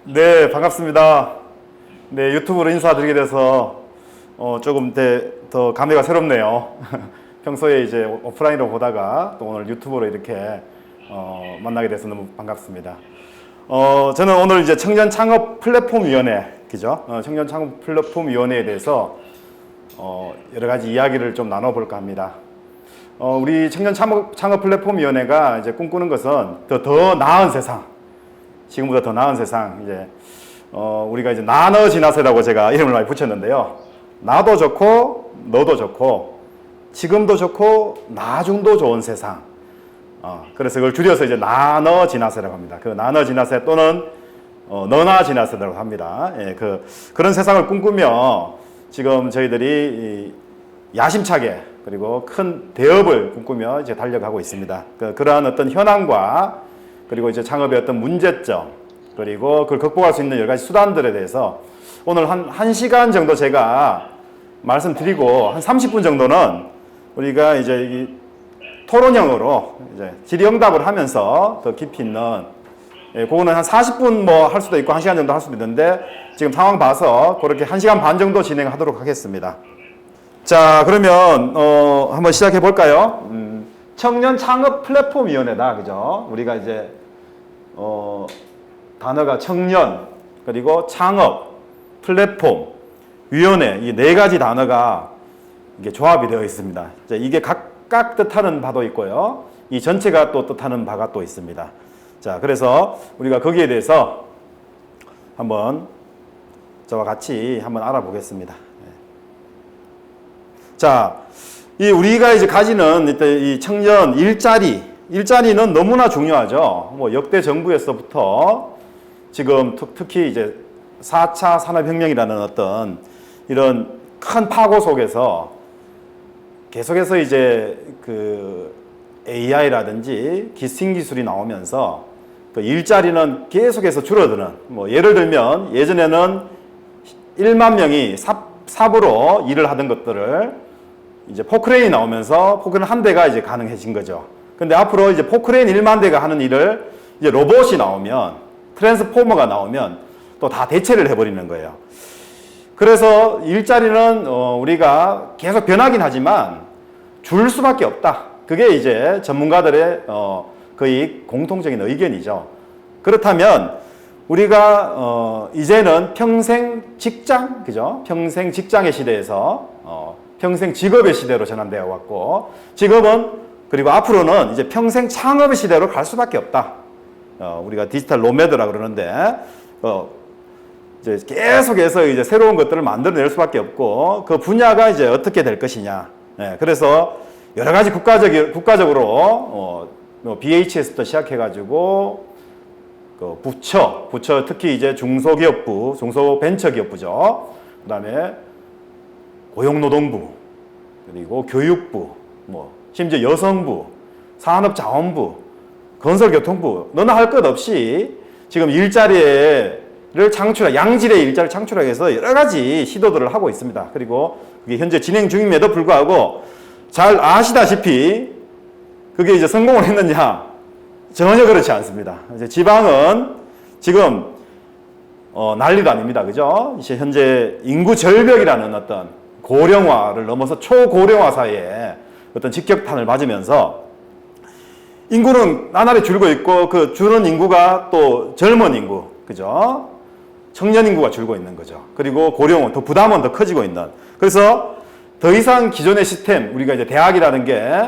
네, 반갑습니다. 네, 유튜브로 인사드리게 돼서 조금 더 감회가 새롭네요. 평소에 이제 오프라인으로 보다가 또 오늘 유튜브로 이렇게 만나게 돼서 너무 반갑습니다. 저는 오늘 이제 청년 창업 플랫폼 위원회, 그죠? 청년 창업 플랫폼 위원회에 대해서 여러 가지 이야기를 좀 나눠볼까 합니다. 우리 청년 창업 플랫폼 위원회가 이제 꿈꾸는 것은 더 나은 세상, 지금보다 더 나은 세상, 이제 우리가 이제 나너 지나세라고 제가 이름을 많이 붙였는데요. 나도 좋고 너도 좋고 지금도 좋고 나중도 좋은 세상. 그래서 그걸 줄여서 이제 나너 지나세라고 합니다. 그 나너 지나세 또는 너나 지나세라고 합니다. 예, 그런 세상을 꿈꾸며 지금 저희들이 야심차게 그리고 큰 대업을 꿈꾸며 이제 달려가고 있습니다. 그러한 어떤 현황과 그리고 이제 창업의 어떤 문제점 그리고 그걸 극복할 수 있는 여러 가지 수단들에 대해서 오늘 한 1시간 정도 제가 말씀드리고 한 30분 정도는 우리가 이제 이 토론형으로 이제 질의응답을 하면서 더 깊이 있는, 예, 그거는 한 40분 뭐 할 수도 있고 1시간 정도 할 수도 있는데 지금 상황 봐서 그렇게 1시간 반 정도 진행하도록 하겠습니다. 자, 그러면 한번 시작해 볼까요? 청년 창업 플랫폼 위원회다, 그죠? 우리가 이제 단어가 청년 그리고 창업 플랫폼 위원회 이 네 가지 단어가 이게 조합이 되어 있습니다. 이게 각각 뜻하는 바도 있고요. 이 전체가 또 뜻하는 바가 또 있습니다. 자, 그래서 우리가 거기에 대해서 한번 저와 같이 한번 알아보겠습니다. 자, 이 우리가 이제 가지는 이 청년 일자리는 너무나 중요하죠. 뭐 역대 정부에서부터 지금 특히 이제 4차 산업혁명이라는 어떤 이런 큰 파고 속에서 계속해서 이제 그 AI라든지 신기술이 나오면서 그 일자리는 계속해서 줄어드는, 뭐 예를 들면 예전에는 1만 명이 삽으로 일을 하던 것들을 이제 포크레인이 나오면서 포크레인 한 대가 이제 가능해진 거죠. 근데 앞으로 이제 포크레인 1만 대가 하는 일을 이제 로봇이 나오면, 트랜스포머가 나오면 또 다 대체를 해버리는 거예요. 그래서 일자리는 우리가 계속 변하긴 하지만 줄 수밖에 없다. 그게 이제 전문가들의 거의 공통적인 의견이죠. 그렇다면 우리가 이제는 평생 직장, 그죠? 평생 직장의 시대에서 평생 직업의 시대로 전환되어 왔고, 직업은 그리고 앞으로는 이제 평생 창업의 시대로 갈 수밖에 없다. 우리가 디지털 노매드라 그러는데 이제 계속해서 이제 새로운 것들을 만들어낼 수밖에 없고 그 분야가 이제 어떻게 될 것이냐. 네, 그래서 여러 가지 국가적으로 BHS부터 시작해가지고 그 부처 특히 이제 중소기업부, 중소벤처기업부죠. 그다음에 고용노동부, 그리고 교육부, 뭐 심지어 여성부, 산업자원부, 건설교통부, 너나 할 것 없이 지금 양질의 일자리를 창출하기 위해서 여러 가지 시도들을 하고 있습니다. 그리고 그게 현재 진행 중임에도 불구하고 잘 아시다시피 그게 이제 성공을 했느냐? 전혀 그렇지 않습니다. 이제 지방은 지금 난리도 아닙니다. 그죠? 이제 현재 인구 절벽이라는 어떤 고령화를 넘어서 초고령화 사회에 어떤 직격탄을 맞으면서 인구는 나날이 줄고 있고 그 주는 인구가 또 젊은 인구, 그죠? 청년 인구가 줄고 있는 거죠. 그리고 고령화, 더 부담은 더 커지고 있는. 그래서 더 이상 기존의 시스템, 우리가 이제 대학이라는 게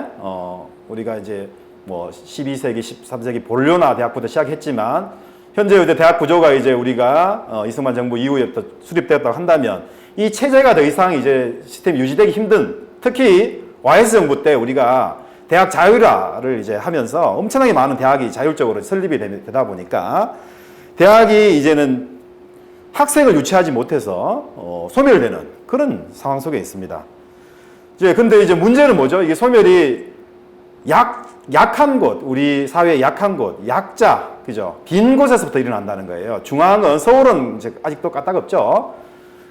우리가 이제 뭐 12세기, 13세기 본료나 대학부터 시작했지만 현재 이제 대학 구조가 이제 우리가 이승만 정부 이후에부터 수립되었다고 한다면 이 체제가 더 이상 이제 시스템이 유지되기 힘든, 특히 YS 정부 때 우리가 대학 자율화를 이제 하면서 엄청나게 많은 대학이 자율적으로 설립이 되다 보니까 대학이 이제는 학생을 유치하지 못해서 소멸되는 그런 상황 속에 있습니다. 근데 이제 문제는 뭐죠? 이게 소멸이 약한 곳, 우리 사회의 약한 곳, 약자, 그죠? 빈 곳에서부터 일어난다는 거예요. 중앙은, 서울은 이제 아직도 까딱없죠.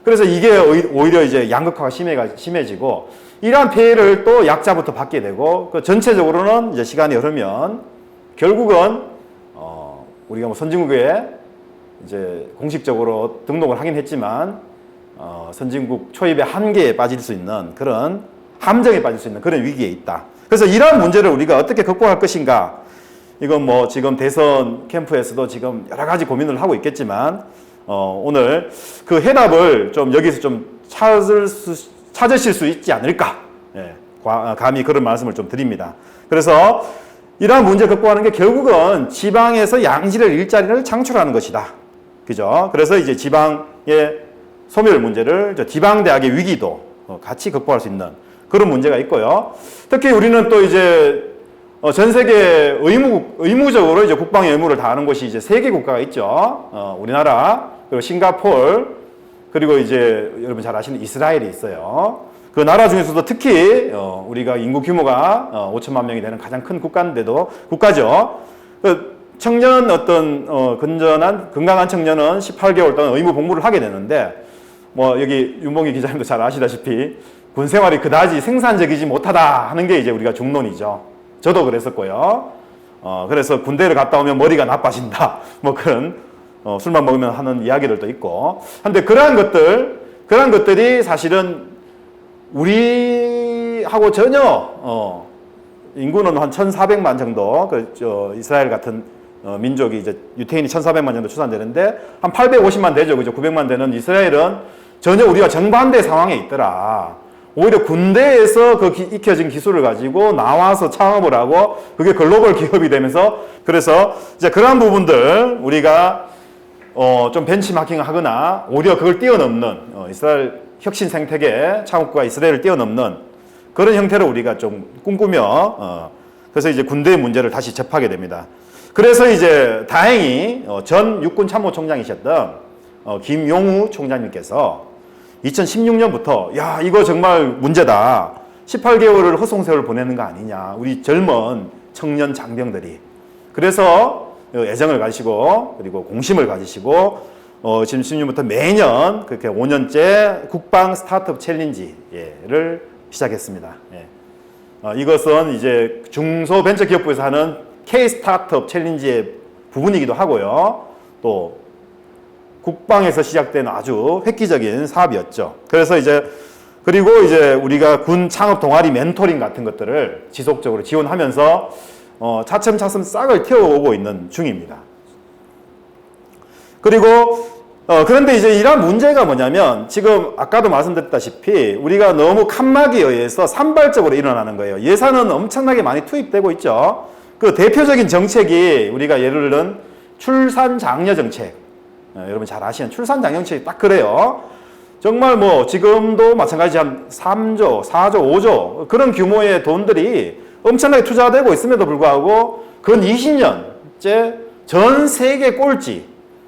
그래서 이게 오히려 이제 양극화가 심해지고, 이러한 피해를 또 약자부터 받게 되고, 그 전체적으로는 이제 시간이 흐르면, 결국은, 우리가 뭐 선진국의 이제 공식적으로 등록을 하긴 했지만 선진국 초입의 한계에 빠질 수 있는 그런 함정에 빠질 수 있는 그런 위기에 있다. 그래서 이러한 문제를 우리가 어떻게 극복할 것인가? 이건 뭐 지금 대선 캠프에서도 지금 여러 가지 고민을 하고 있겠지만 오늘 그 해답을 좀 여기서 좀 찾으실 수 있지 않을까? 예, 감히 그런 말씀을 좀 드립니다. 그래서 이러한 문제 극복하는 게 결국은 지방에서 양질의 일자리를 창출하는 것이다. 그죠? 그래서 이제 지방의 소멸 문제를 지방대학의 위기도 같이 극복할 수 있는 그런 문제가 있고요. 특히 우리는 또 이제 전 세계 의무적으로 이제 국방의 의무를 다하는 곳이 이제 3개 국가가 있죠. 우리나라, 그리고 싱가포르, 그리고 이제 여러분 잘 아시는 이스라엘이 있어요. 그 나라 중에서도 특히 우리가 인구 규모가 5천만 명이 되는 가장 큰 국가죠. 그 청년 건강한 청년은 18개월 동안 의무 복무를 하게 되는데 뭐 여기 윤봉희 기자님도 잘 아시다시피 군 생활이 그다지 생산적이지 못하다 하는 게 이제 우리가 중론이죠. 저도 그랬었고요. 그래서 군대를 갔다 오면 머리가 나빠진다. 뭐 그런 술만 먹으면 하는 이야기들도 있고. 근데 그러한 것들이 사실은 우리하고 전혀 인구는 한 1,400만 정도, 이스라엘 같은 민족이 이제 유태인이 1,400만 정도 추산되는데 한 850만 되죠. 그죠? 900만 되는 이스라엘은 전혀 우리와 정반대 상황에 있더라. 오히려 군대에서 그 익혀진 기술을 가지고 나와서 창업을 하고 그게 글로벌 기업이 되면서 그래서 이제 그러한 부분들 우리가 좀 벤치마킹을 하거나 오히려 그걸 뛰어넘는 이스라엘 혁신 생태계 창업과 이스라엘을 뛰어넘는 그런 형태로 우리가 좀 꿈꾸며 그래서 이제 군대의 문제를 다시 접하게 됩니다. 그래서 이제 다행히 전 육군 참모총장이셨던 김용우 총장님께서 2016년부터 야 이거 정말 문제다. 18개월을 허송세월을 보내는 거 아니냐. 우리 젊은 청년 장병들이. 그래서 애정을 가지시고 그리고 공심을 가지시고 지금 16년부터 매년 그렇게 5년째 국방 스타트업 챌린지를 시작했습니다. 예. 이것은 이제 중소벤처기업부에서 하는 K-스타트업 챌린지의 부분이기도 하고요. 또 국방에서 시작된 아주 획기적인 사업이었죠. 그래서 그리고 우리가 군 창업 동아리 멘토링 같은 것들을 지속적으로 지원하면서 차츰차츰 싹을 틔워오고 있는 중입니다. 그리고 그런데 이런 문제가 뭐냐면 지금 아까도 말씀드렸다시피 우리가 너무 칸막이에 의해서 산발적으로 일어나는 거예요. 예산은 엄청나게 많이 투입되고 있죠. 그 대표적인 정책이 우리가 예를 들은 출산장려 정책. 여러분 잘 아시는 출산장려정책이 딱 그래요. 정말 뭐 지금도 마찬가지 한 3조, 4조, 5조 그런 규모의 돈들이 엄청나게 투자되고 있음에도 불구하고 근 20년째 전 세계 꼴찌,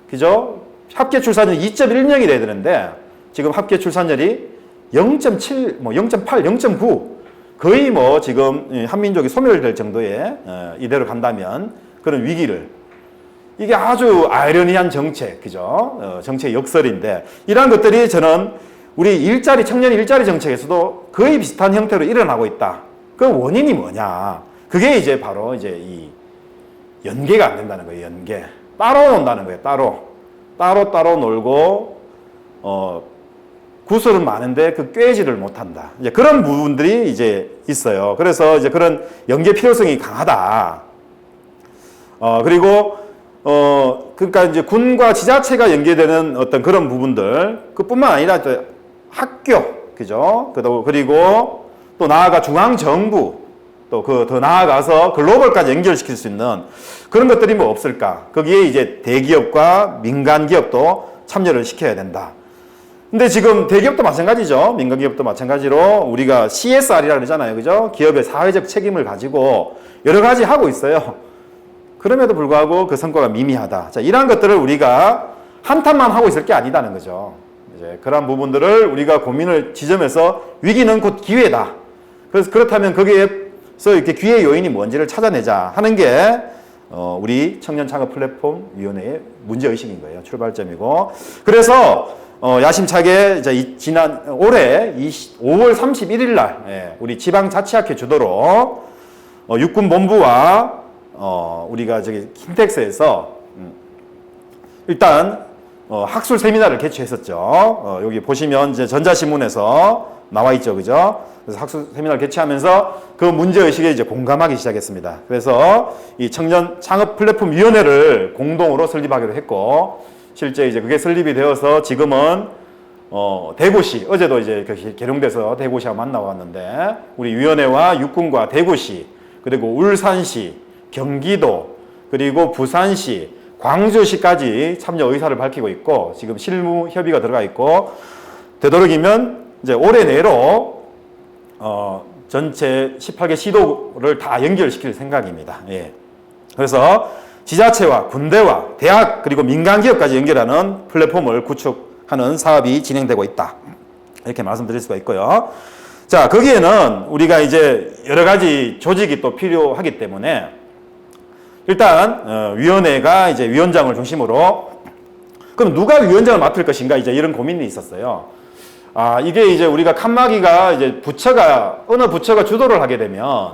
그죠? 합계 출산율 2.1명이 돼야 되는데 지금 합계 출산율이 0.7, 뭐 0.8, 0.9 거의 뭐 지금 한민족이 소멸될 정도의 이대로 간다면 그런 위기를 이게 아주 아이러니한 정책, 그죠? 정책 역설인데 이러한 것들이 저는 우리 청년 일자리 정책에서도 거의 비슷한 형태로 일어나고 있다. 그 원인이 뭐냐? 그게 이제 바로 이 연계가 안 된다는 거예요. 연계. 따로 논다는 거예요. 따로 놀고 구설은 많은데 그 꿰지를 못한다. 이제 그런 부분들이 이제 있어요. 그래서 이제 그런 연계 필요성이 강하다. 그리고 그러니까 이제 군과 지자체가 연계되는 어떤 그런 부분들, 그뿐만 아니라 또 학교, 그죠? 그리고 또 나아가 중앙정부, 또 더 나아가서 글로벌까지 연결시킬 수 있는 그런 것들이 뭐 없을까? 거기에 이제 대기업과 민간기업도 참여를 시켜야 된다. 근데 지금 대기업도 마찬가지죠. 민간기업도 마찬가지로 우리가 CSR이라고 그러잖아요. 그죠? 기업의 사회적 책임을 가지고 여러 가지 하고 있어요. 그럼에도 불구하고 그 성과가 미미하다. 자, 이러한 것들을 우리가 한탄만 하고 있을 게 아니다는 거죠. 이제 그런 부분들을 우리가 고민을 지점에서 위기는 곧 기회다. 그래서 그렇다면 거기에서 이렇게 기회 요인이 뭔지를 찾아내자 하는 게 우리 청년 창업 플랫폼 위원회의 문제 의식인 거예요. 출발점이고. 그래서 야심차게 지난 올해 5월 31일 날 우리 지방자치학회 주도로 육군본부와 우리가 킨텍스에서 일단 학술 세미나를 개최했었죠. 여기 보시면 이제 전자신문에서 나와 있죠, 그죠? 그래서 학술 세미나를 개최하면서 그 문제 의식에 이제 공감하기 시작했습니다. 그래서 이 청년 창업 플랫폼 위원회를 공동으로 설립하기로 했고, 실제 이제 그게 설립이 되어서 지금은 대구시, 어제도 이제 계룡돼서 대구시하고 만나왔는데, 우리 위원회와 육군과 대구시, 그리고 울산시, 경기도, 그리고 부산시, 광주시까지 참여 의사를 밝히고 있고, 지금 실무 협의가 들어가 있고, 되도록이면 이제 올해 내로 전체 18개 시도를 다 연결시킬 생각입니다. 예. 그래서 지자체와 군대와 대학 그리고 민간기업까지 연결하는 플랫폼을 구축하는 사업이 진행되고 있다. 이렇게 말씀드릴 수가 있고요. 자, 거기에는 우리가 이제 여러 가지 조직이 또 필요하기 때문에 일단 위원회가 이제 위원장을 중심으로, 그럼 누가 위원장을 맡을 것인가, 이제 이런 고민이 있었어요. 이게 이제 우리가 칸막이가 이제 어느 부처가 주도를 하게 되면,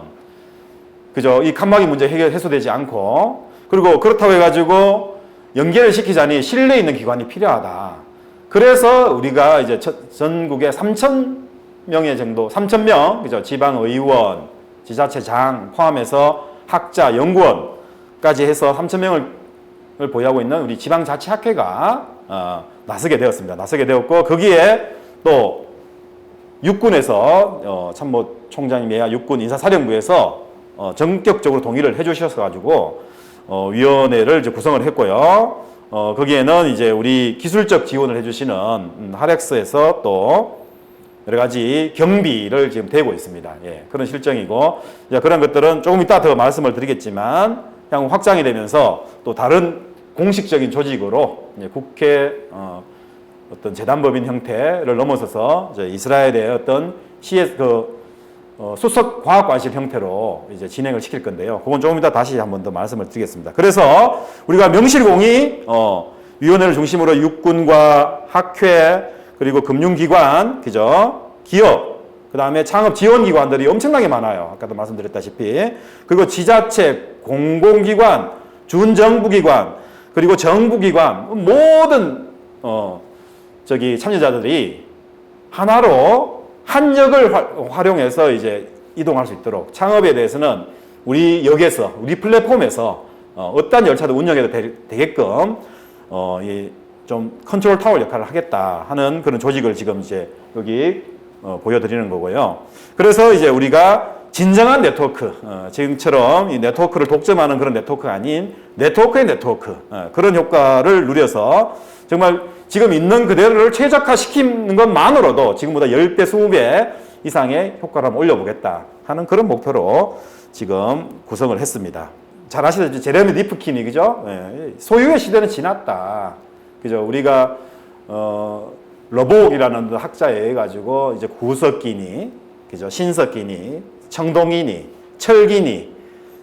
그죠? 이 칸막이 문제 해소되지 않고, 그리고 그렇다고 해가지고 연계를 시키자니 신뢰 있는 기관이 필요하다. 그래서 우리가 이제 전국에 3,000명의 정도, 3,000명, 그죠? 지방의원, 지자체장 포함해서 학자, 연구원까지 해서 3,000명을 보유하고 있는 우리 지방자치학회가 나서게 되었습니다. 나서게 되었고, 거기에 또 육군에서 참모총장님이야 육군 인사사령부에서 전격적으로 동의를 해주셔가지고 위원회를 이제 구성을 했고요. 거기에는 이제 우리 기술적 지원을 해주시는 하렉스에서 또 여러 가지 경비를 지금 대고 있습니다. 예, 그런 실정이고, 이제 그런 것들은 조금 이따 더 말씀을 드리겠지만 향후 확장이 되면서 또 다른 공식적인 조직으로 국회 어떤 재단법인 형태를 넘어서서 이제 이스라엘의 어떤 수석 과학관실 형태로 이제 진행을 시킬 건데요. 그건 조금 이따 다시 한 번 더 말씀을 드리겠습니다. 그래서 우리가 명실공히 위원회를 중심으로 육군과 학회, 그리고 금융기관, 그죠? 기업, 그 다음에 창업 지원기관들이 엄청나게 많아요. 아까도 말씀드렸다시피. 그리고 지자체, 공공기관, 준정부기관, 그리고 정부기관, 모든 참여자들이 하나로 한 역을 활용해서 이제 이동할 수 있도록, 창업에 대해서는 우리 역에서, 우리 플랫폼에서 어떤 열차도 운영해도 되게끔 좀 컨트롤 타워 역할을 하겠다 하는 그런 조직을 지금 이제 여기 보여드리는 거고요. 그래서 이제 우리가 진정한 네트워크, 지금처럼 이 네트워크를 독점하는 그런 네트워크가 아닌 네트워크의 네트워크, 그런 효과를 누려서 정말 지금 있는 그대로를 최적화시키는 것만으로도 지금보다 10배, 20배 이상의 효과를 한번 올려보겠다 하는 그런 목표로 지금 구성을 했습니다. 잘 아시다시피 제레미 리프킨이, 그죠? 소유의 시대는 지났다. 그죠? 우리가 러복이라는 학자에 의해 가지고 이제 구석기니, 그죠? 신석기니, 청동이니, 철기니,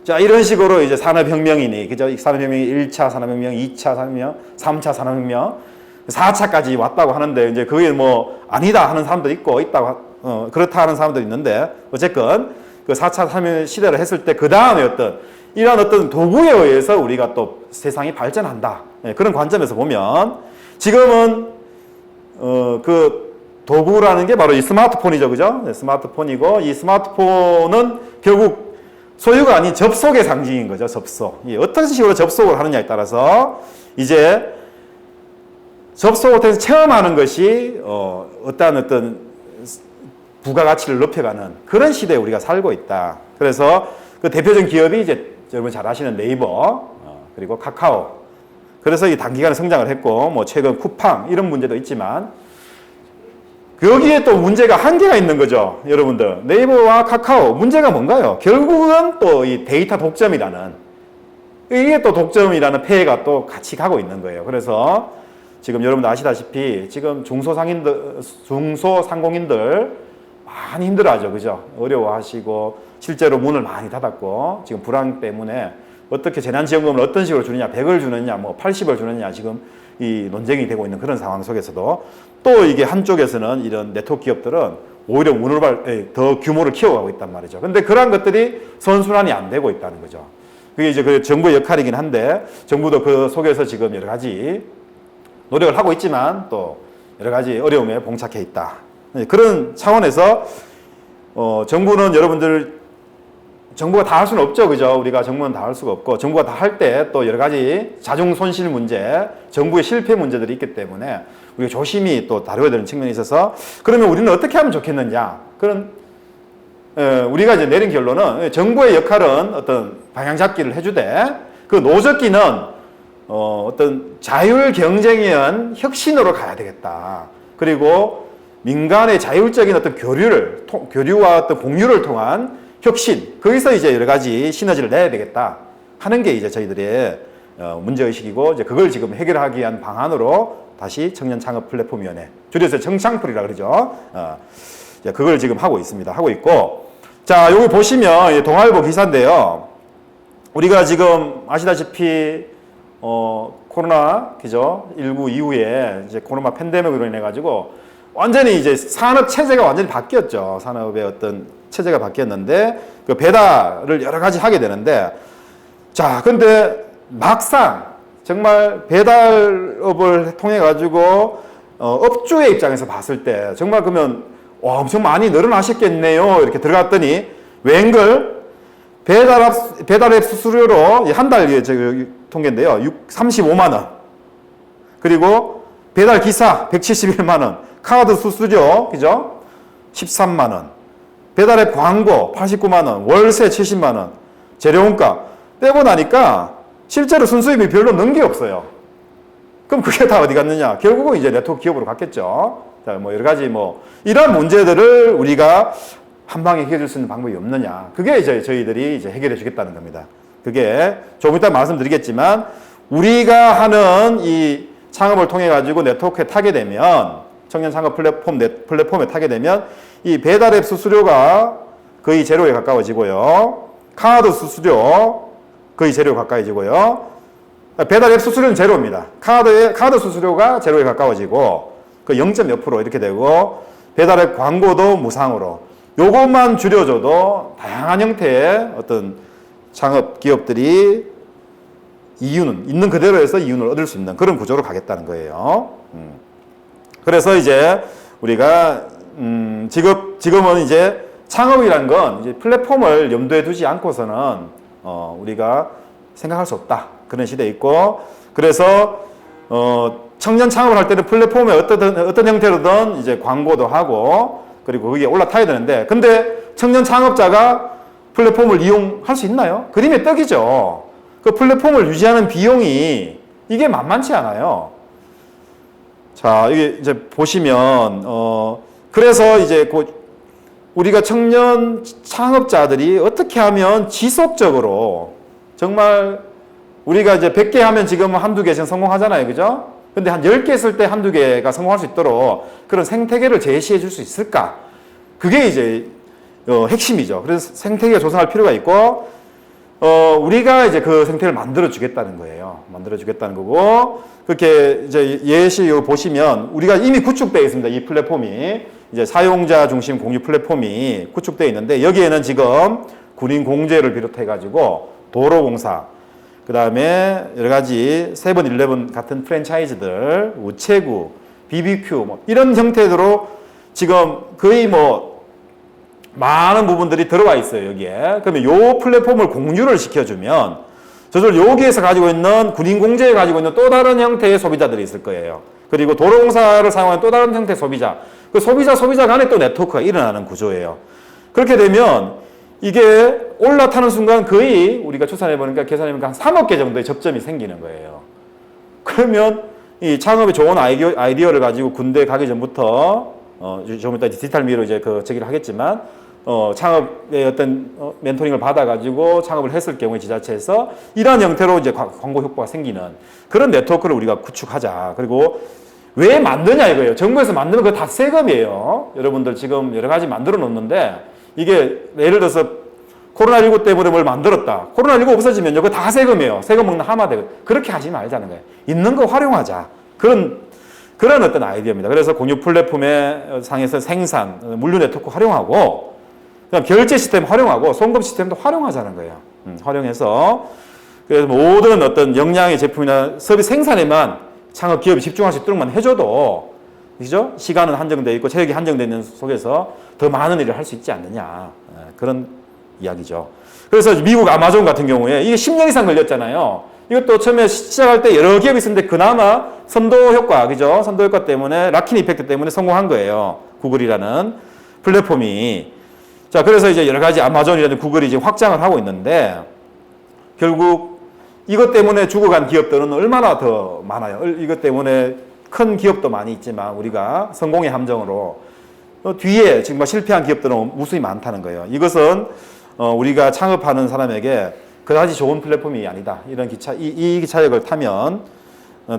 자, 이런 식으로 이제 산업혁명이니, 그죠? 산업혁명이 1차 산업혁명, 2차 산업혁명, 3차 산업혁명, 4차까지 왔다고 하는데, 이제 그게 뭐 아니다 하는 사람도 있고, 그렇다 하는 사람도 있는데, 어쨌건 그 4차 산업혁명 시대를 했을 때 그 다음에 이러한 어떤 도구에 의해서 우리가 또 세상이 발전한다. 그런 관점에서 보면 지금은 그 도구라는 게 바로 이 스마트폰이죠, 그죠? 스마트폰이고, 이 스마트폰은 결국 소유가 아닌 접속의 상징인 거죠, 접속. 어떤 식으로 접속을 하느냐에 따라서 이제 접속을 통해서 체험하는 것이 어떤 부가가치를 높여가는 그런 시대에 우리가 살고 있다. 그래서 그 대표적인 기업이 이제 여러분 잘 아시는 네이버, 그리고 카카오. 그래서 이 단기간에 성장을 했고, 뭐 최근 쿠팡 이런 문제도 있지만, 여기에 또 문제가 한계가 있는 거죠, 여러분들. 네이버와 카카오 문제가 뭔가요? 결국은 또 이 데이터 독점이라는, 이게 또 독점이라는 폐해가 또 같이 가고 있는 거예요. 그래서 지금 여러분들 아시다시피 지금 중소상공인들 많이 힘들어하죠, 그죠? 어려워하시고 실제로 문을 많이 닫았고, 지금 불황 때문에 어떻게 재난지원금을 어떤 식으로 주느냐, 100을 주느냐, 뭐 80을 주느냐, 지금 이 논쟁이 되고 있는 그런 상황 속에서도 또 이게 한쪽에서는 이런 네트워크 기업들은 오히려 문을 더 규모를 키워가고 있단 말이죠. 근데 그러한 것들이 선순환이 안 되고 있다는 거죠. 그게 이제 그 정부의 역할이긴 한데, 정부도 그 속에서 지금 여러 가지 노력을 하고 있지만 또 여러 가지 어려움에 봉착해 있다. 그런 차원에서 정부는 정부가 다 할 수는 없죠. 그죠? 우리가 정부는 다 할 수가 없고, 정부가 다 할 때 또 여러 가지 자중 손실 문제, 정부의 실패 문제들이 있기 때문에 우리가 조심히 또 다뤄야 되는 측면이 있어서, 그러면 우리는 어떻게 하면 좋겠느냐? 우리가 이제 내린 결론은 정부의 역할은 어떤 방향 잡기를 해주되, 그 노젓기는 어떤 자율 경쟁에 의한 혁신으로 가야 되겠다. 그리고 민간의 자율적인 어떤 교류와 어떤 공유를 통한 혁신, 거기서 이제 여러 가지 시너지를 내야 되겠다 하는 게 이제 저희들의 문제의식이고, 이제 그걸 지금 해결하기 위한 방안으로 다시 청년창업플랫폼위원회, 줄여서 청창플이라 그러죠. 이제 그걸 지금 하고 있습니다. 하고 있고, 자, 여기 보시면 동아일보 기사인데요. 우리가 지금 아시다시피 코로나, 그죠? 19 이후에 이제 코로나 팬데믹으로 인해 가지고 완전히 이제 산업 체제가 완전히 바뀌었죠. 산업의 어떤 체제가 바뀌었는데, 그 배달을 여러 가지 하게 되는데, 자, 근데 막상 정말 배달업을 통해 가지고 업주의 입장에서 봤을 때 정말 그러면 엄청 많이 늘어나셨겠네요. 이렇게 들어갔더니 웬걸 배달앱 수수료로 한 달 통계인데요. 35만 원. 그리고 배달 기사 171만 원. 카드 수수료, 그죠? 13만 원. 배달앱 광고 89만 원. 월세 70만 원. 재료원가 빼고 나니까 실제로 순수입이 별로 넣은 게 없어요. 그럼 그게 다 어디 갔느냐? 결국은 이제 네트워크 기업으로 갔겠죠. 자, 뭐 여러 가지 이런 문제들을 우리가 한 방에 해결할 수 있는 방법이 없느냐. 그게 이제 저희들이 이제 해결해 주겠다는 겁니다. 그게 조금 이따 말씀드리겠지만, 우리가 하는 이 창업을 통해 가지고 네트워크에 타게 되면, 청년 창업 플랫폼에 타게 되면 이 배달앱 수수료가 거의 제로에 가까워지고요. 카드 수수료 거의 제로에 가까워지고요. 배달앱 수수료는 제로입니다. 카드 수수료가 제로에 가까워지고 그 0.몇 % 이렇게 되고, 배달앱 광고도 무상으로, 요것만 줄여줘도 다양한 형태의 어떤 창업 기업들이 있는 그대로 해서 이윤을 얻을 수 있는 그런 구조로 가겠다는 거예요. 그래서 이제 우리가 지금은 이제 창업이란 건 이제 플랫폼을 염두에 두지 않고서는 우리가 생각할 수 없다. 그런 시대에 있고, 그래서 청년 창업을 할 때는 플랫폼에 어떤 형태로든 이제 광고도 하고, 그리고 거기에 올라타야 되는데, 근데 청년 창업자가 플랫폼을 이용할 수 있나요? 그림의 떡이죠. 그 플랫폼을 유지하는 비용이 이게 만만치 않아요. 자, 이게 이제 보시면, 그래서 이제 우리가 청년 창업자들이 어떻게 하면 지속적으로, 정말 우리가 이제 100개 하면 지금 한두 개씩 성공하잖아요. 그죠? 근데 한 10개 했을 때 한두 개가 성공할 수 있도록 그런 생태계를 제시해 줄 수 있을까? 그게 이제 핵심이죠. 그래서 생태계 조성할 필요가 있고, 우리가 이제 그 생태계를 만들어 주겠다는 거예요. 만들어 주겠다는 거고, 그렇게 이제 예시 보시면 우리가 이미 구축되어 있습니다. 이 플랫폼이 이제 사용자 중심 공유 플랫폼이 구축되어 있는데, 여기에는 지금 군인 공제를 비롯해 가지고 도로공사, 그 다음에 여러 가지 세븐일레븐 같은 프랜차이즈들, 우체국, BBQ 이런 형태로 지금 거의 많은 부분들이 들어와 있어요, 여기에. 그러면 요 플랫폼을 공유를 시켜주면 저들 여기에서 가지고 있는 군인 공제에 가지고 있는 또 다른 형태의 소비자들이 있을 거예요. 그리고 도로공사를 사용하는 또 다른 형태의 소비자. 그 소비자 간에 또 네트워크가 일어나는 구조예요. 그렇게 되면 이게 올라타는 순간 거의 우리가 추산해보니까 계산해보니까 한 3억 개 정도의 접점이 생기는 거예요. 그러면 이 창업의 좋은 아이디어를 가지고 군대 가기 전부터 좀 이따 디지털 미로 이제 저기를 하겠지만, 창업의 어떤 멘토링을 받아가지고 창업을 했을 경우에 지자체에서 이러한 형태로 이제 광고 효과가 생기는 그런 네트워크를 우리가 구축하자. 그리고 왜 만드냐 이거예요. 정부에서 만드는 거 다 세금이에요. 여러분들 지금 여러 가지 만들어 놓는데, 이게 예를 들어서 코로나19 때문에 뭘 만들었다. 코로나19 없어지면 이거 다 세금이에요. 세금 먹는 하마 되고. 그렇게 하지 말자는 거예요. 있는 거 활용하자. 그런 어떤 아이디어입니다. 그래서 공유 플랫폼의 상에서 생산, 물류 네트워크 활용하고, 그다음 결제 시스템 활용하고, 송금 시스템도 활용하자는 거예요. 활용해서 그래서 모든 어떤 역량의 제품이나 서비스 생산에만 창업 기업이 집중할 수 있도록만 해줘도, 그죠? 시간은 한정되어 있고 체력이 한정되어 있는 속에서 더 많은 일을 할 수 있지 않느냐. 그런 이야기죠. 그래서 미국 아마존 같은 경우에 이게 10년 이상 걸렸잖아요. 이것도 처음에 시작할 때 여러 기업이 있었는데 그나마 선도 효과, 그죠? 선도 효과 때문에, 락킨 이펙트 때문에 성공한 거예요. 구글이라는 플랫폼이. 자, 그래서 이제 여러 가지 아마존이라든 구글이 이제 확장을 하고 있는데, 결국 이것 때문에 죽어간 기업들은 얼마나 더 많아요. 이것 때문에 큰 기업도 많이 있지만 우리가 성공의 함정으로 뒤에 지금 실패한 기업들은 무수히 많다는 거예요. 이것은 우리가 창업하는 사람에게 그다지 좋은 플랫폼이 아니다. 이런 이 기차역을 타면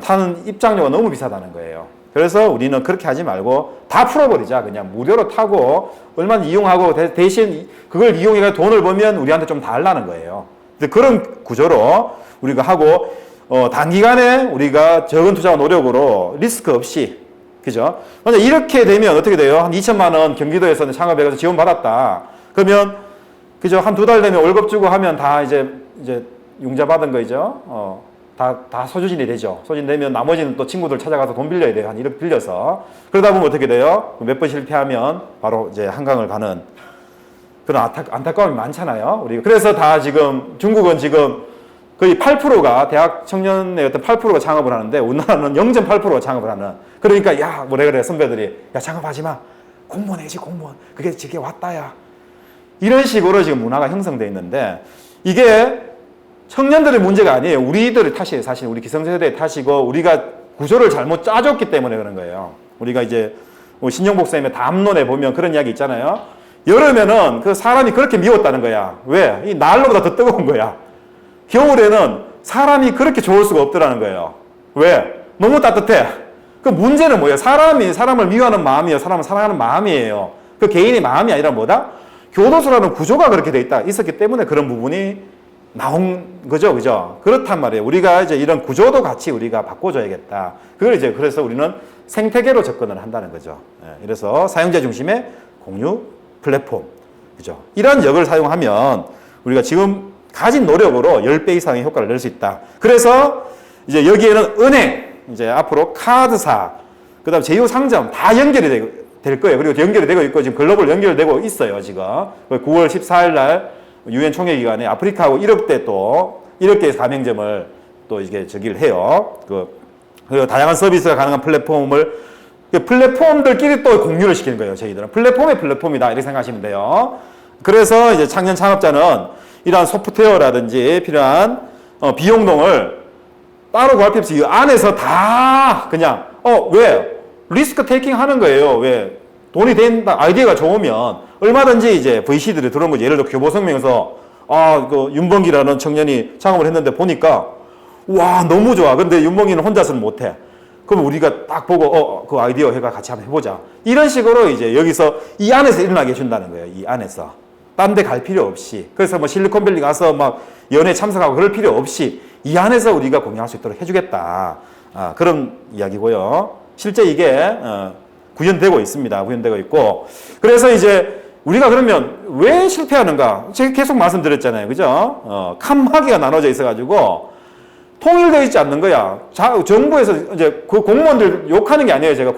타는 입장료가 너무 비싸다는 거예요. 그래서 우리는 그렇게 하지 말고 다 풀어버리자. 그냥 무료로 타고 얼마나 이용하고 대신 그걸 이용해서 돈을 벌면 우리한테 좀 달라는 거예요. 그런 구조로 우리가 하고 단기간에 우리가 적은 투자와 노력으로 리스크 없이, 그죠? 만약 이렇게 되면 어떻게 돼요? 한 2천만 원 경기도에서는 창업해서 지원받았다. 그러면, 그죠? 한 2달 되면 월급 주고 하면 다 이제 융자 받은 거죠. 다 소주진이 되죠. 소진되면 나머지는 또 친구들 찾아가서 돈 빌려야 돼요. 한 1억 빌려서. 그러다 보면 어떻게 돼요? 몇 번 실패하면 바로 이제 한강을 가는 그런 안타까움이 많잖아요. 그래서 다 지금 중국은 지금 거의 8%가 대학 청년의 어떤 8%가 창업을 하는데 우리나라는 0.8%가 창업을 하는. 그러니까 야 뭐래 그래 선배들이 야 창업하지 마. 공무원 해야지 공무원. 그게 저게 왔다야. 이런 식으로 지금 문화가 형성되어 있는데 이게 청년들의 문제가 아니에요. 우리들의 탓이에요. 사실 우리 기성세대의 탓이고 우리가 구조를 잘못 짜줬기 때문에 그런 거예요. 우리가 이제 신영복 선생님의 담론에 보면 그런 이야기 있잖아요. 여름에는 그 사람이 그렇게 미웠다는 거야. 왜? 이 난로보다 더 뜨거운 거야. 겨울에는 사람이 그렇게 좋을 수가 없더라는 거예요. 왜? 너무 따뜻해. 그 문제는 뭐예요? 사람이 사람을 미워하는 마음이에요. 사람을 사랑하는 마음이에요. 그 개인의 마음이 아니라 뭐다? 교도소라는 구조가 그렇게 돼 있었기 때문에 그런 부분이 나온 거죠. 그죠? 그렇단 말이에요. 우리가 이제 이런 구조도 같이 우리가 바꿔줘야겠다. 그걸 이제 그래서 우리는 생태계로 접근을 한다는 거죠. 그래서 사용자 중심의 공유 플랫폼. 그죠? 이런 역을 사용하면 우리가 지금 가진 노력으로 10배 이상의 효과를 낼 수 있다. 그래서 이제 여기에는 은행, 이제 앞으로 카드사, 그 다음 제휴상점 다 연결이 될 거예요. 그리고 연결이 되고 있고 지금 글로벌 연결되고 있어요. 지금 9월 14일 날 유엔 총회 기간에 아프리카하고 1억대 가맹점을 또 이게 저기를 해요. 그리고 다양한 서비스가 가능한 플랫폼들끼리 또 공유를 시키는 거예요. 저희들은 플랫폼의 플랫폼이다 이렇게 생각하시면 돼요. 그래서 이제 청년 창업자는 이러한 소프트웨어라든지 필요한 비용동을 따로 구할 필요 없이 이 안에서 다 그냥 왜 리스크 테이킹 하는 거예요. 왜 돈이 된다 아이디어가 좋으면 얼마든지 이제 VC들이 들어온 거지. 예를 들어 교보생명에서 그 윤봉기라는 청년이 창업을 했는데 보니까 와 너무 좋아. 근데 윤봉기는 혼자서는 못해. 그럼 우리가 딱 보고 그 아이디어 해가 같이 한번 해보자. 이런 식으로 이제 여기서 이 안에서 일어나게 해준다는 거예요. 이 안에서. 딴 데 갈 필요 없이. 그래서 뭐 실리콘밸리 가서 막 연애 참석하고 그럴 필요 없이 이 안에서 우리가 공유할 수 있도록 해주겠다. 그런 이야기고요. 실제 이게 구현되고 있습니다. 구현되고 있고. 그래서 이제 우리가 그러면 왜 실패하는가? 제가 계속 말씀드렸잖아요. 그죠? 칸막이가 나눠져 있어가지고 통일되어 있지 않는 거야. 정부에서 이제 그 공무원들 욕하는 게 아니에요. 제가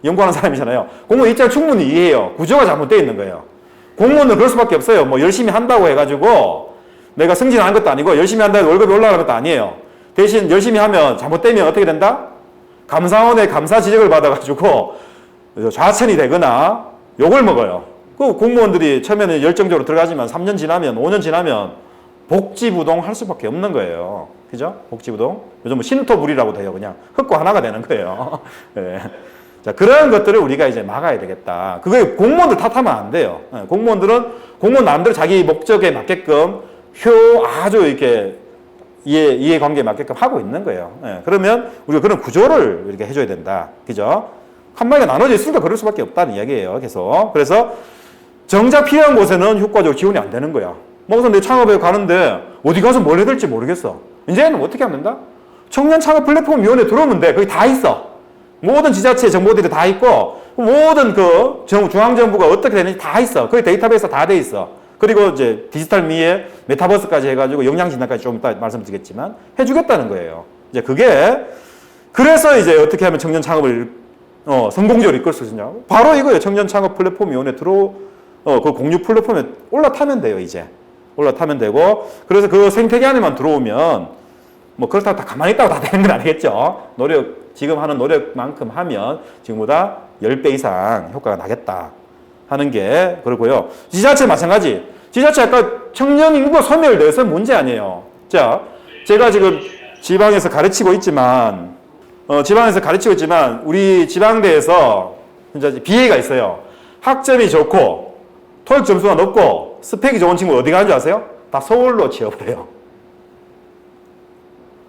연구하는 사람이잖아요. 공무원 입장을 충분히 이해해요. 구조가 잘못되어 있는 거예요. 공무원은 그럴 수밖에 없어요. 뭐 열심히 한다고 해가지고 내가 승진하는 것도 아니고 열심히 한다고 월급이 올라가는 것도 아니에요. 대신 열심히 하면 잘못되면 어떻게 된다? 감사원의 감사 지적을 받아가지고 좌천이 되거나 욕을 먹어요. 그 공무원들이 처음에는 열정적으로 들어가지만 3년 지나면 5년 지나면 복지부동 할 수밖에 없는 거예요. 그죠? 복지부동. 요즘 뭐 신토불이라고 돼요. 그냥 흙과 하나가 되는 거예요. 네. 자, 그런 것들을 우리가 이제 막아야 되겠다. 그게 공무원들 탓하면 안 돼요. 공무원들은 공무원 남들 자기 목적에 맞게끔 아주 이렇게 이해관계에 맞게끔 하고 있는 거예요. 그러면 우리가 그런 구조를 이렇게 해줘야 된다. 그죠? 칸막이가 나눠져 있으니까 그럴 수밖에 없다는 이야기예요. 계속. 그래서 정작 필요한 곳에는 효과적으로 지원이 안 되는 거야. 우선 내 창업에 가는데 어디 가서 뭘 해야 될지 모르겠어. 이제는 어떻게 하면 된다? 청년 창업 플랫폼 위원회 들어오면 돼. 거기 다 있어. 모든 지자체 정보들이 다 있고 모든 그 중앙정부가 어떻게 되는지 다 있어. 거기 데이터베이스 다 돼 있어. 그리고 이제 디지털 미에 메타버스까지 해가지고 역량진단까지 좀 이따 말씀드리겠지만 해주겠다는 거예요. 이제 그게 그래서 이제 어떻게 하면 청년 창업을 성공적으로 이끌 수 있느냐? 바로 이거예요. 청년 창업 플랫폼위원회 그 공유 플랫폼에 올라타면 돼요. 이제 올라타면 되고, 그래서 그 생태계 안에만 들어오면 뭐 그렇다고 다 가만히 있다고 다 되는 건 아니겠죠. 지금 하는 노력만큼 하면 지금보다 10배 이상 효과가 나겠다 하는 게 그렇고요. 지자체 마찬가지. 지자체 아까 청년 인구가 소멸돼서 문제 아니에요. 자, 제가 지금 지방에서 가르치고 있지만 우리 지방대에서 이제 비애가 있어요. 학점이 좋고 토익 점수가 높고 스펙이 좋은 친구 어디 가는 줄 아세요? 다 서울로 취업을 해요.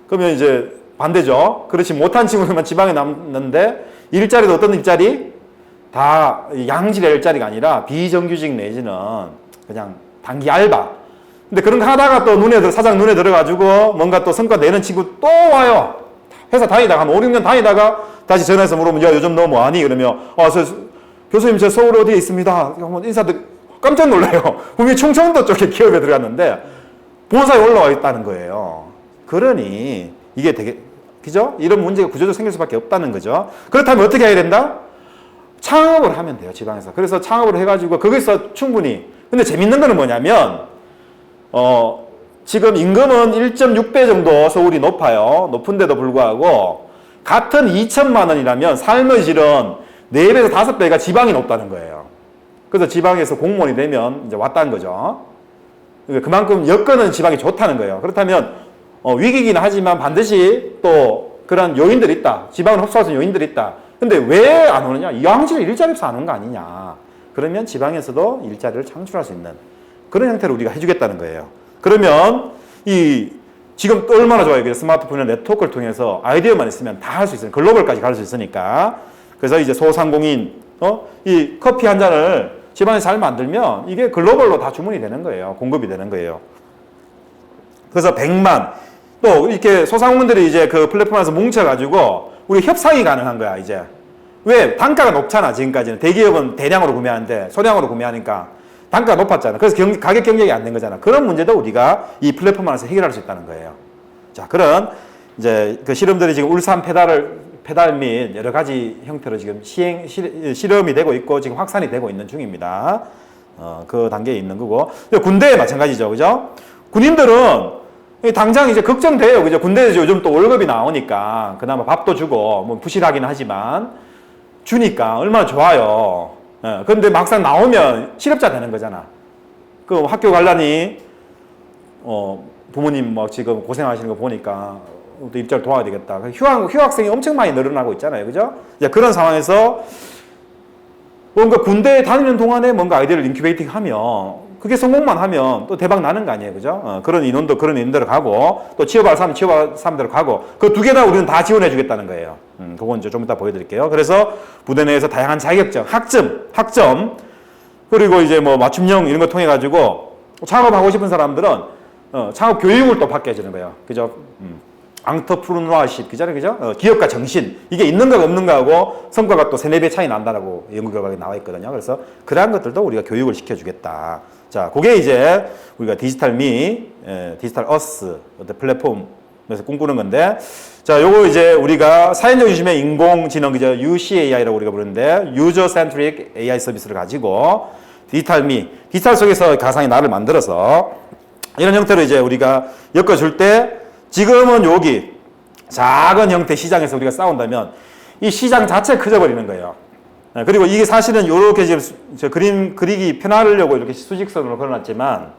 그러면 이제 반대죠. 그렇지 못한 친구들만 지방에 남는데 일자리도 어떤 일자리? 다 양질의 일자리가 아니라 비정규직 내지는 그냥 단기 알바. 근데 그런 거 하다가 또 사장 눈에 들어가지고 뭔가 또 성과 내는 친구 또 와요. 회사 다니다가 한 5, 6년 다니다가 다시 전화해서 물어보면 야 요즘 너 뭐하니? 그러면 교수님 저 서울 어디에 있습니다. 인사들 깜짝 놀라요. 분명히 충청도 쪽에 기업에 들어갔는데 본사에 올라와 있다는 거예요. 그러니 이게 되게 그죠? 이런 문제가 구조적으로 생길 수밖에 없다는 거죠. 그렇다면 어떻게 해야 된다? 창업을 하면 돼요, 지방에서. 그래서 창업을 해가지고 거기서 충분히. 근데 재밌는 거는 뭐냐면 지금 임금은 1.6배 정도 서울이 높아요. 높은데도 불구하고 같은 2천만 원이라면 삶의 질은 4배에서 5배가 지방이 높다는 거예요. 그래서 지방에서 공무원이 되면 이제 왔다는 거죠. 그만큼 여건은 지방이 좋다는 거예요. 그렇다면 위기이긴 하지만 반드시 또 그런 요인들이 있다. 지방을 흡수할 수 있는 요인들이 있다. 근데 왜 안 오느냐? 양질의 일자리 없어 안 오는 거 아니냐. 그러면 지방에서도 일자리를 창출할 수 있는 그런 형태를 우리가 해주겠다는 거예요. 그러면 지금 얼마나 좋아요. 스마트폰이나 네트워크를 통해서 아이디어만 있으면 다 할 수 있어요. 글로벌까지 갈 수 있으니까. 그래서 이제 소상공인, 이 커피 한 잔을 집안에서 잘 만들면 이게 글로벌로 다 주문이 되는 거예요. 공급이 되는 거예요. 그래서 100만, 또 이렇게 소상공인들이 이제 그 플랫폼에서 뭉쳐가지고 우리 협상이 가능한 거야, 이제. 왜? 단가가 높잖아, 지금까지는. 대기업은 대량으로 구매하는데 소량으로 구매하니까 단가가 높았잖아. 그래서 가격 경쟁이 안 된 거잖아. 그런 문제도 우리가 이 플랫폼 안에서 해결할 수 있다는 거예요. 자, 그런 이제 그 실험들이 지금 울산 페달 및 여러 가지 형태로 지금 실험이 되고 있고 지금 확산이 되고 있는 중입니다. 그 단계에 있는 거고. 군대에 마찬가지죠, 그죠? 군인들은 당장 이제 걱정돼요, 그죠? 군대에서 요즘 또 월급이 나오니까 그나마 밥도 주고 뭐 부실하긴 하지만 주니까 얼마나 좋아요. 그런데 막상 나오면 실업자 되는 거잖아. 그 학교 관련이 부모님 뭐 지금 고생하시는 거 보니까 또 입자를 도와야 되겠다. 휴학생이 엄청 많이 늘어나고 있잖아요, 그죠? 이제 그런 상황에서 뭔가 군대에 다니는 동안에 뭔가 아이디어를 인큐베이팅 하면 그게 성공만 하면 또 대박 나는 거 아니에요, 그죠? 그런 인원대로 가고 또 취업할 사람대로 가고 그 두 개 다 우리는 다 지원해 주겠다는 거예요. 그건 이제 좀 이따 보여드릴게요. 그래서 부대 내에서 다양한 자격증, 학점 그리고 이제 뭐 맞춤형 이런 거 통해 가지고 창업하고 싶은 사람들은 창업 교육을 또 받게 해주는 거예요, 그죠? 앙터프루너십, 그죠? 기업가 정신. 이게 있는가 없는가하고 성과가 또 3-4배 차이 난다라고 연구 결과가 나와 있거든요. 그래서 그러한 것들도 우리가 교육을 시켜주겠다. 자, 그게 이제 우리가 디지털 어스 플랫폼에서 꿈꾸는 건데, 자, 요거 이제 우리가 사연자 중심의 인공지능, 그죠? UCAI라고 우리가 부르는데, User Centric AI 서비스를 가지고 디지털 속에서 가상의 나를 만들어서 이런 형태로 이제 우리가 엮어줄 때 지금은 여기 작은 형태 시장에서 우리가 싸운다면 이 시장 자체 커져버리는 거예요. 그리고 이게 사실은 이렇게 지금 저 그림 그리기 편하려고 이렇게 수직선으로 그려놨지만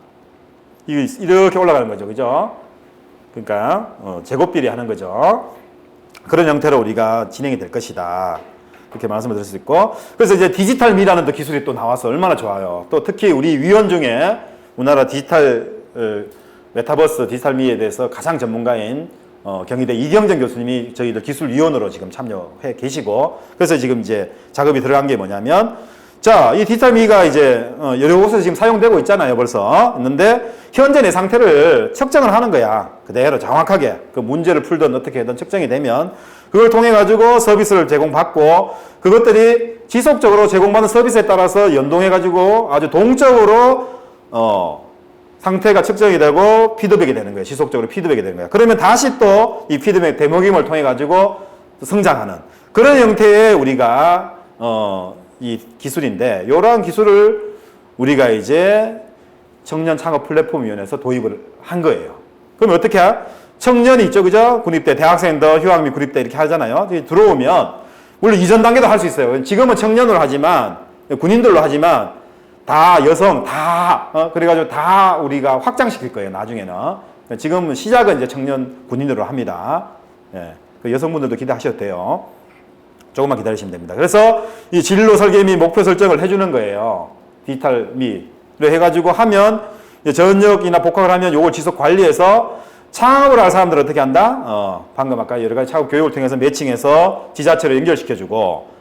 이렇게 올라가는 거죠, 그죠? 그러니까 제곱비리 하는 거죠. 그런 형태로 우리가 진행이 될 것이다. 이렇게 말씀을 드릴 수 있고, 그래서 이제 디지털미라는 또 기술이 또 나와서 얼마나 좋아요. 또 특히 우리 위원 중에 우리나라 메타버스 디지털미에 대해서 가장 전문가인 경희대 이경정 교수님이 저희들 기술위원으로 지금 참여해 계시고, 그래서 지금 이제 작업이 들어간 게 뭐냐면, 자, 이 디지털미가 이제 여러 곳에서 지금 사용되고 있잖아요, 벌써. 있는데 현재 내 상태를 측정을 하는 거야. 그대로 정확하게 그 문제를 풀든 어떻게 하든 측정이 되면 그걸 통해 가지고 서비스를 제공받고, 그것들이 지속적으로 제공받는 서비스에 따라서 연동해 가지고 아주 동적으로 상태가 측정이 되고 피드백이 되는 거예요. 지속적으로 피드백이 되는 거예요. 그러면 다시 또 이 피드백 데모깅을 통해 가지고 성장하는 그런 형태의 우리가 이 기술인데, 이러한 기술을 우리가 이제 청년 창업 플랫폼위원회에서 도입을 한 거예요. 그럼 어떻게 해? 청년이 있죠, 그죠? 군입대, 대학생들, 휴학 및 군입대 이렇게 하잖아요. 들어오면, 물론 이전 단계도 할 수 있어요. 지금은 청년으로 하지만, 군인들로 하지만, 다 여성, 그래가지고 다 우리가 확장시킬 거예요, 나중에는. 지금 시작은 이제 청년 군인으로 합니다. 예. 여성분들도 기대하셔도 돼요. 조금만 기다리시면 됩니다. 그래서 이 진로 설계 및 목표 설정을 해주는 거예요. 디지털 미를 해가지고 하면, 전역이나 복학을 하면 요걸 지속 관리해서 창업을 할 사람들은 어떻게 한다? 방금 아까 여러 가지 창업 교육을 통해서 매칭해서 지자체로 연결시켜주고,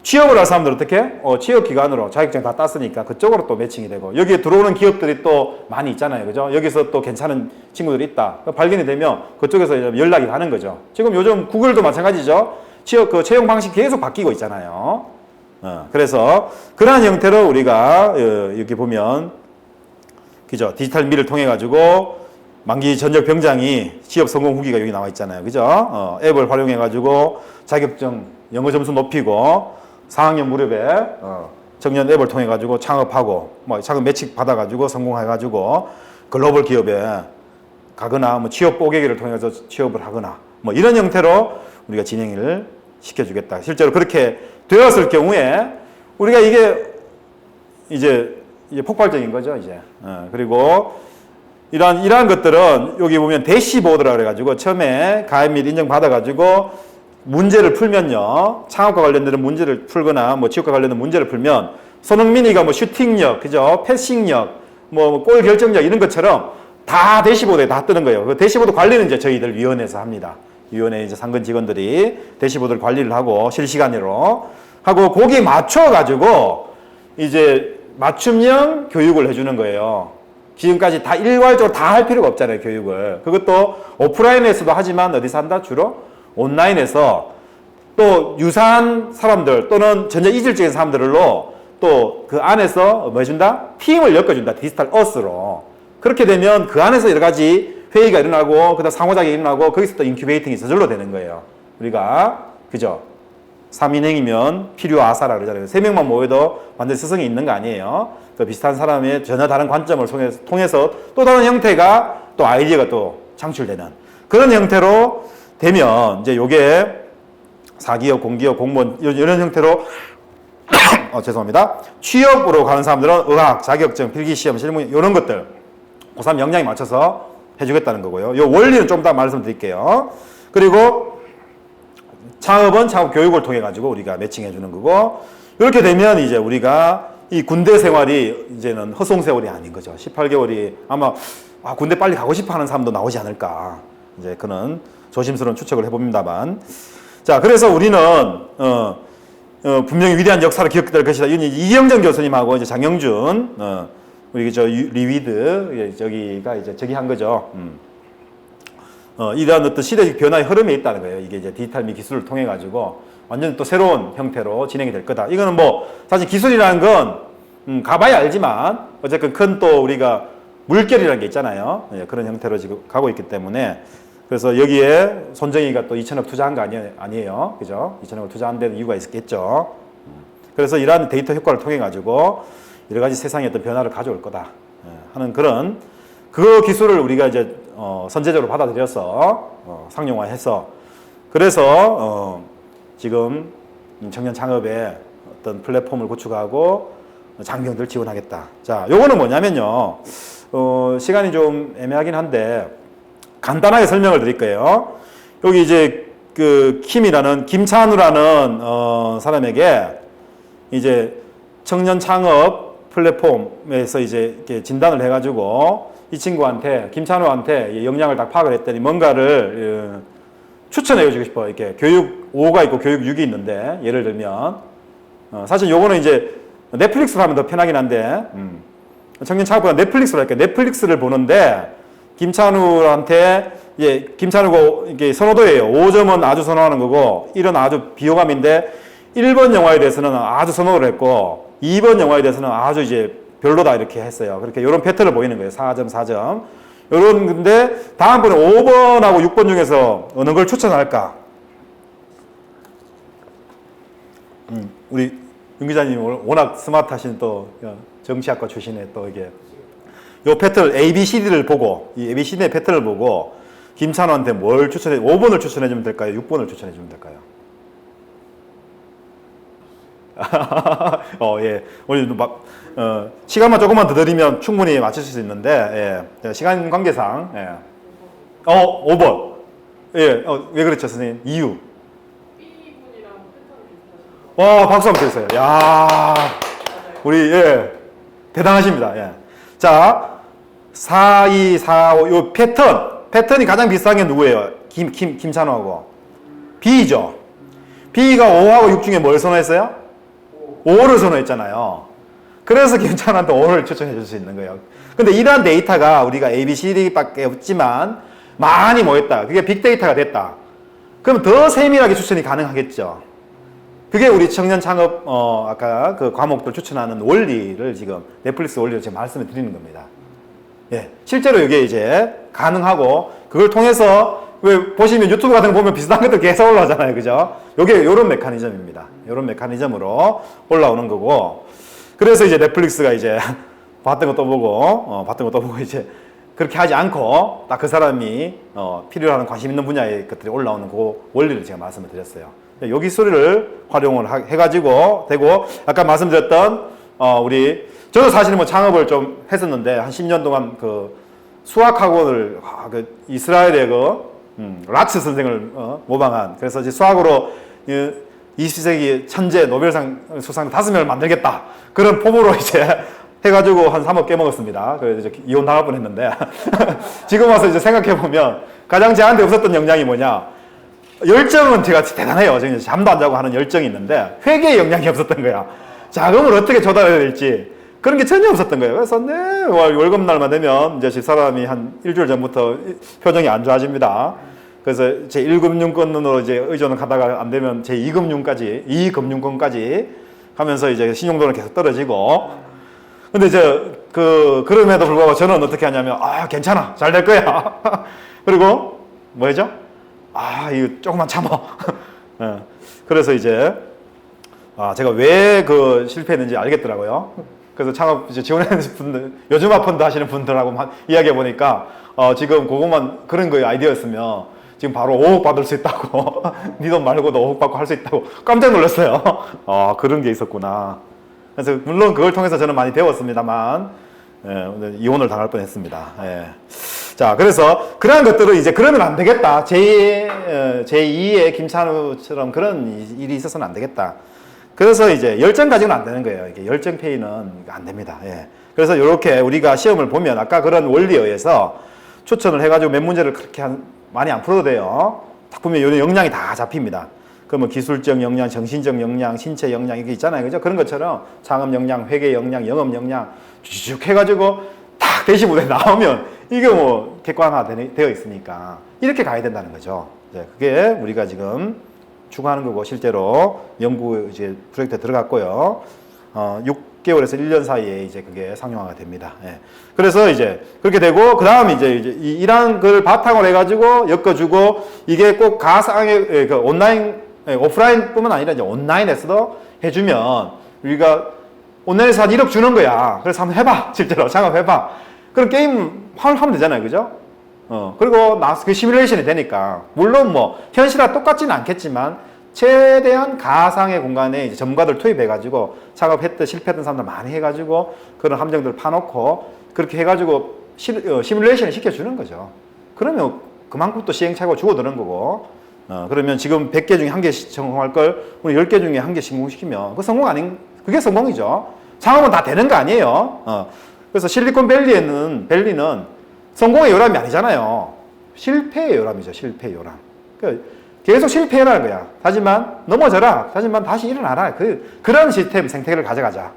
취업을 할 사람들은 어떻게? 취업기관으로 자격증 다 땄으니까 그쪽으로 또 매칭이 되고, 여기에 들어오는 기업들이 또 많이 있잖아요. 그죠? 여기서 또 괜찮은 친구들이 있다. 발견이 되면 그쪽에서 연락이 가는 거죠. 지금 요즘 구글도 마찬가지죠. 채용 방식 계속 바뀌고 있잖아요. 그래서 그러한 형태로 우리가 이렇게 보면, 그죠? 디지털 미를 통해 가지고 만기 전역 병장이 취업 성공 후기가 여기 나와 있잖아요. 그죠? 앱을 활용해 가지고 자격증 영어 점수 높이고 4학년 무렵에 청년 앱을 통해 가지고 창업하고 창업 매칭 받아 가지고 성공해 가지고 글로벌 기업에 가거나 취업 뽀개기를 통해서 취업을 하거나 이런 형태로 우리가 진행을 시켜주겠다. 실제로 그렇게 되었을 경우에 우리가 이게 이제 폭발적인 거죠, 이제. 그리고 이러한 것들은 여기 보면 대시보드라 그래가지고 처음에 가입 및 인정 받아가지고 문제를 풀면요, 창업과 관련된 문제를 풀거나 취업과 관련된 문제를 풀면 손흥민이가 슈팅력, 그죠? 패싱력, 골 결정력 이런 것처럼 다 대시보드에 다 뜨는 거예요. 그 대시보드 관리는 이제 저희들 위원회에서 합니다. 위원회 이제 상근 직원들이 대시보드를 관리를 하고 실시간으로 하고 거기에 맞춰가지고 이제 맞춤형 교육을 해주는 거예요. 지금까지 다 일괄적으로 다 할 필요가 없잖아요, 교육을. 그것도 오프라인에서도 하지만 어디서 한다? 주로 온라인에서 또 유사한 사람들 또는 전혀 이질적인 사람들로 또 그 안에서 뭐 해준다? 팀을 엮어준다. 디지털 어스로. 그렇게 되면 그 안에서 여러 가지 회의가 일어나고 그다음 상호작용이 일어나고 거기서 또 인큐베이팅이 저절로 되는 거예요. 우리가 그죠? 3인행이면 필요 아사라 그러잖아요. 3명만 모여도 완전히 스승이 있는 거 아니에요. 또 비슷한 사람의 전혀 다른 관점을 통해서 또 다른 형태가 또 아이디어가 또 창출되는 그런 형태로 되면 이제 요게 사기업, 공기업, 공무원 이런 형태로 죄송합니다. 취업으로 가는 사람들은 의학, 자격증, 필기시험, 실무 이런 것들 고3 역량에 맞춰서 해주겠다는 거고요. 요 원리는 좀 더 말씀드릴게요. 그리고 창업은 창업 교육을 통해 가지고 우리가 매칭해 주는 거고, 이렇게 되면 이제 우리가 이 군대 생활이 이제는 허송 세월이 아닌 거죠. 18개월이 아마 군대 빨리 가고 싶어 하는 사람도 나오지 않을까. 이제 그는 조심스러운 추측을 해봅니다만. 자, 그래서 우리는 분명히 위대한 역사를 기억될 것이다. 이경정 교수님하고 이제 장영준 우리 리위드 저기가 이제 저기 한 거죠. 이러한 어떤 시대적 변화의 흐름에 있다는 거예요. 이게 이제 디지털 미 기술을 통해 가지고 완전 또 새로운 형태로 진행이 될 거다. 이거는 사실 기술이라는 건 가봐야 알지만 어쨌든 큰 또 우리가 물결이라는 게 있잖아요. 그런 형태로 지금 가고 있기 때문에 그래서 여기에 손정희가 또 2천억 투자한 거 아니에요. 그죠? 2천억을 투자한 데는 이유가 있겠죠. 그래서 이러한 데이터 효과를 통해 가지고 여러 가지 세상에 어떤 변화를 가져올 거다 하는 그런 그 기술을 우리가 이제 선제적으로 받아들여서 상용화해서 그래서 지금 청년 창업에 어떤 플랫폼을 구축하고 장병들 지원하겠다. 자, 요거는 뭐냐면요. 시간이 좀 애매하긴 한데 간단하게 설명을 드릴 거예요. 여기 이제 그 김찬우라는 사람에게 이제 청년 창업 플랫폼에서 이제 이렇게 진단을 해가지고 이 친구한테 김찬우한테 역량을 딱 파악을 했더니 뭔가를 추천해주고 싶어. 이렇게 교육 5가 있고 교육 6이 있는데 예를 들면 사실 요거는 이제 넷플릭스로 하면 더 편하긴 한데 청년 창업보다 넷플릭스로 할게요. 넷플릭스를 보는데 김찬우한테 김찬우가 이게 선호도예요. 5점은 아주 선호하는 거고 1은 아주 비호감인데 1번 영화에 대해서는 아주 선호를 했고 2번 영화에 대해서는 아주 이제 별로다 이렇게 했어요. 그렇게 이런 패턴을 보이는 거예요. 4점, 4점. 요런 근데 다음번에 5번하고 6번 중에서 어느 걸 추천할까? 우리 윤 기자님 워낙 스마트하신 또 정치학과 출신의 또 이게 요 패턴 ABCD를 보고 이 ABCD의 패턴을 보고 김찬호한테 뭘 추천해? 5번을 추천해 주면 될까요? 6번을 추천해 주면 될까요? 예. 오늘 시간만 조금만 더 드리면 충분히 맞출 수 있는데, 예. 시간 관계상, 예. 5번. 예. 왜 그렇죠, 선생님? 이유. 와, 박수 한번 주세요. 야, 우리, 예. 대단하십니다. 예. 자, 4, 2, 4, 5, 요 패턴이 가장 비슷한 게 누구예요? 김찬호하고. B죠. B가 5하고 6 중에 뭘 선호했어요? 5를 선호했잖아요. 그래서 김찬호한테 5를 추천해 줄 수 있는 거예요. 근데 이러한 데이터가 우리가 ABCD밖에 없지만 많이 모였다. 그게 빅데이터가 됐다. 그럼 더 세밀하게 추천이 가능하겠죠. 그게 우리 청년 창업, 아까 그 과목들 추천하는 원리를 지금, 넷플릭스 원리를 지금 말씀을 드리는 겁니다. 예. 실제로 이게 이제 가능하고, 그걸 통해서, 왜 보시면 유튜브 같은 거 보면 비슷한 것들 계속 올라오잖아요. 그죠? 요게 요런 메커니즘입니다. 요런 메커니즘으로 올라오는 거고, 그래서 이제 넷플릭스가 이제 봤던 것도 보고 이제 그렇게 하지 않고, 딱 그 사람이, 필요로 관심 있는 분야의 것들이 올라오는 그 원리를 제가 말씀을 드렸어요. 요 기술을 활용을 해가지고 되고, 아까 말씀드렸던 저도 사실은 뭐 창업을 좀 했었는데 한 10년 동안 그 수학 학원을 그 이스라엘의 라츠 선생을 모방한, 그래서 이제 수학으로 20세기 천재 노벨상 수상 5명을 만들겠다, 그런 폼으로 이제 해가지고 한 3억 깨먹었습니다. 그래서 이제 이혼 당할 뻔했는데 지금 와서 이제 생각해 보면 가장 저한테 없었던 역량이 뭐냐? 열정은 제가 대단해요. 제가 잠도 안 자고 하는 열정이 있는데 회계의 역량이 없었던 거야. 자금을 어떻게 조달해야 될지 그런 게 전혀 없었던 거예요. 그래서 월급날만 되면 이제 집사람이 한 일주일 전부터 표정이 안 좋아집니다. 그래서 제 1금융권으로 이제 의존을 하다가 안 되면 제 2금융권까지 하면서 이제 신용도는 계속 떨어지고. 근데 이제 그럼에도 불구하고 저는 어떻게 하냐면, 괜찮아. 잘 될 거야. 그리고 뭐죠? 이거 조금만 참아. 예. 그래서 이제, 제가 왜 실패했는지 알겠더라고요. 그래서 창업 이제 지원하는 분들, 요즘 펀드 하시는 분들하고 이야기해 보니까, 지금 그것만 그런 거에 아이디어였으면 지금 바로 5억 받을 수 있다고. 네 돈 말고도 5억 받고 할 수 있다고. 깜짝 놀랐어요. 그런 게 있었구나. 그래서 물론 그걸 통해서 저는 많이 배웠습니다만, 오늘 이혼을 당할 뻔했습니다. 예. 자, 그래서 그러한 것들을 이제 그러면 안 되겠다. 제2의 김찬우처럼 그런 일이 있어서는 안 되겠다. 그래서 이제 열정 가지고는 안 되는 거예요. 이게 열정 페이는 안 됩니다. 예. 그래서 이렇게 우리가 시험을 보면 아까 그런 원리에 의해서 추천을 해가지고 몇 문제를 그렇게 많이 안 풀어도 돼요. 딱 보면 이런 역량이 다 잡힙니다. 그러면 기술적 역량, 정신적 역량, 신체 역량 이게 있잖아요. 그죠? 그런 것처럼 창업 역량, 회계 역량, 영업 역량 쭉 해가지고 딱 대시보에 나오면 이게 뭐 객관화되어 있으니까 이렇게 가야 된다는 거죠. 네, 그게 우리가 지금 추구하는 거고 실제로 연구 이제 프로젝트에 들어갔고요. 6개월에서 1년 사이에 이제 그게 상용화가 됩니다. 예. 그래서 이제 그렇게 되고 그 다음 이제 이런 걸 바탕으로 해가지고 엮어주고 이게 꼭 가상의 온라인 오프라인뿐만 아니라 이제 온라인에서도 해주면 우리가 온라인에서 한 1억 주는 거야. 그래서 한번 해봐. 실제로 창업해봐. 그럼 게임 하면 되잖아요. 그죠? 그리고 나서 그 시뮬레이션이 되니까 물론 뭐 현실과 똑같지는 않겠지만 최대한 가상의 공간에 이제 전문가들 투입해가지고 창업했던 실패했던 사람들 많이 해가지고 그런 함정들을 파놓고 그렇게 해가지고 시뮬레이션을 시켜주는 거죠. 그러면 그만큼 또 시행착오가 줄어드는 거고 그러면 지금 100개 중에 1개 성공할 걸 우리 10개 중에 1개 성공시키면 그게 성공이죠. 창업은 다 되는 거 아니에요. 그래서 실리콘밸리는 성공의 요람이 아니잖아요. 실패의 요람이죠. 실패의 요람. 계속 실패해라는 거야. 하지만 넘어져라. 하지만 다시 일어나라. 그런 시스템 생태계를 가져가자.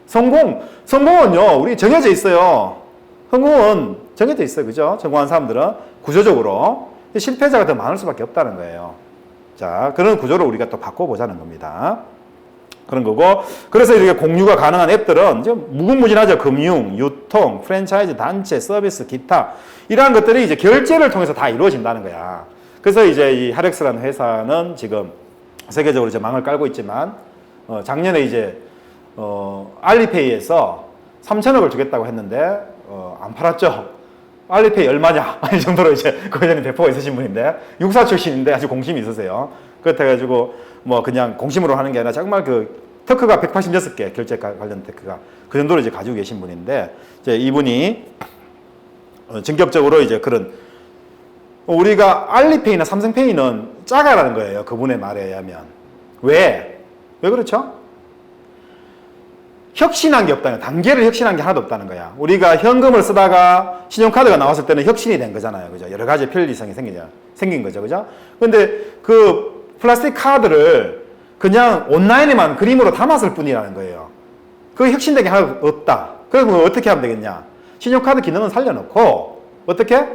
성공은요, 우리 정해져 있어요. 성공은 정해져 있어요. 그죠? 성공한 사람들은 구조적으로. 실패자가 더 많을 수밖에 없다는 거예요. 자, 그런 구조를 우리가 또 바꿔보자는 겁니다. 그런 거고, 그래서 이렇게 공유가 가능한 앱들은 이제 무궁무진하죠. 금융, 유통, 프랜차이즈, 단체, 서비스, 기타. 이러한 것들이 이제 결제를 통해서 다 이루어진다는 거야. 그래서 이제 이 하렉스라는 회사는 지금 세계적으로 이제 망을 깔고 있지만, 작년에 이제 알리페이에서 3천억을 주겠다고 했는데 안 팔았죠. 알리페이 얼마냐 이 정도로 이제 그 회장님 배포가 있으신 분인데 육사 출신인데 아주 공심이 있으세요. 그렇다 해가지고 뭐 그냥 공심으로 하는 게 아니라 정말 그 테크가 186개 결제 관련 테크가 그 정도로 이제 가지고 계신 분인데 이제 이분이 전격적으로 이제 그런 우리가 알리페이나 삼성페이는 작아라는 거예요. 그분의 말에 의하면. 왜 그렇죠? 혁신한 게 없다는 거야. 단계를 혁신한 게 하나도 없다는 거야. 우리가 현금을 쓰다가 신용카드가 나왔을 때는 혁신이 된 거잖아요. 그죠? 여러 가지 편리성이 생긴 거죠. 그죠? 근데 그 플라스틱 카드를 그냥 온라인에만 그림으로 담았을 뿐이라는 거예요. 그 혁신된 게 하나도 없다. 그럼 어떻게 하면 되겠냐? 신용카드 기능은 살려놓고, 어떻게?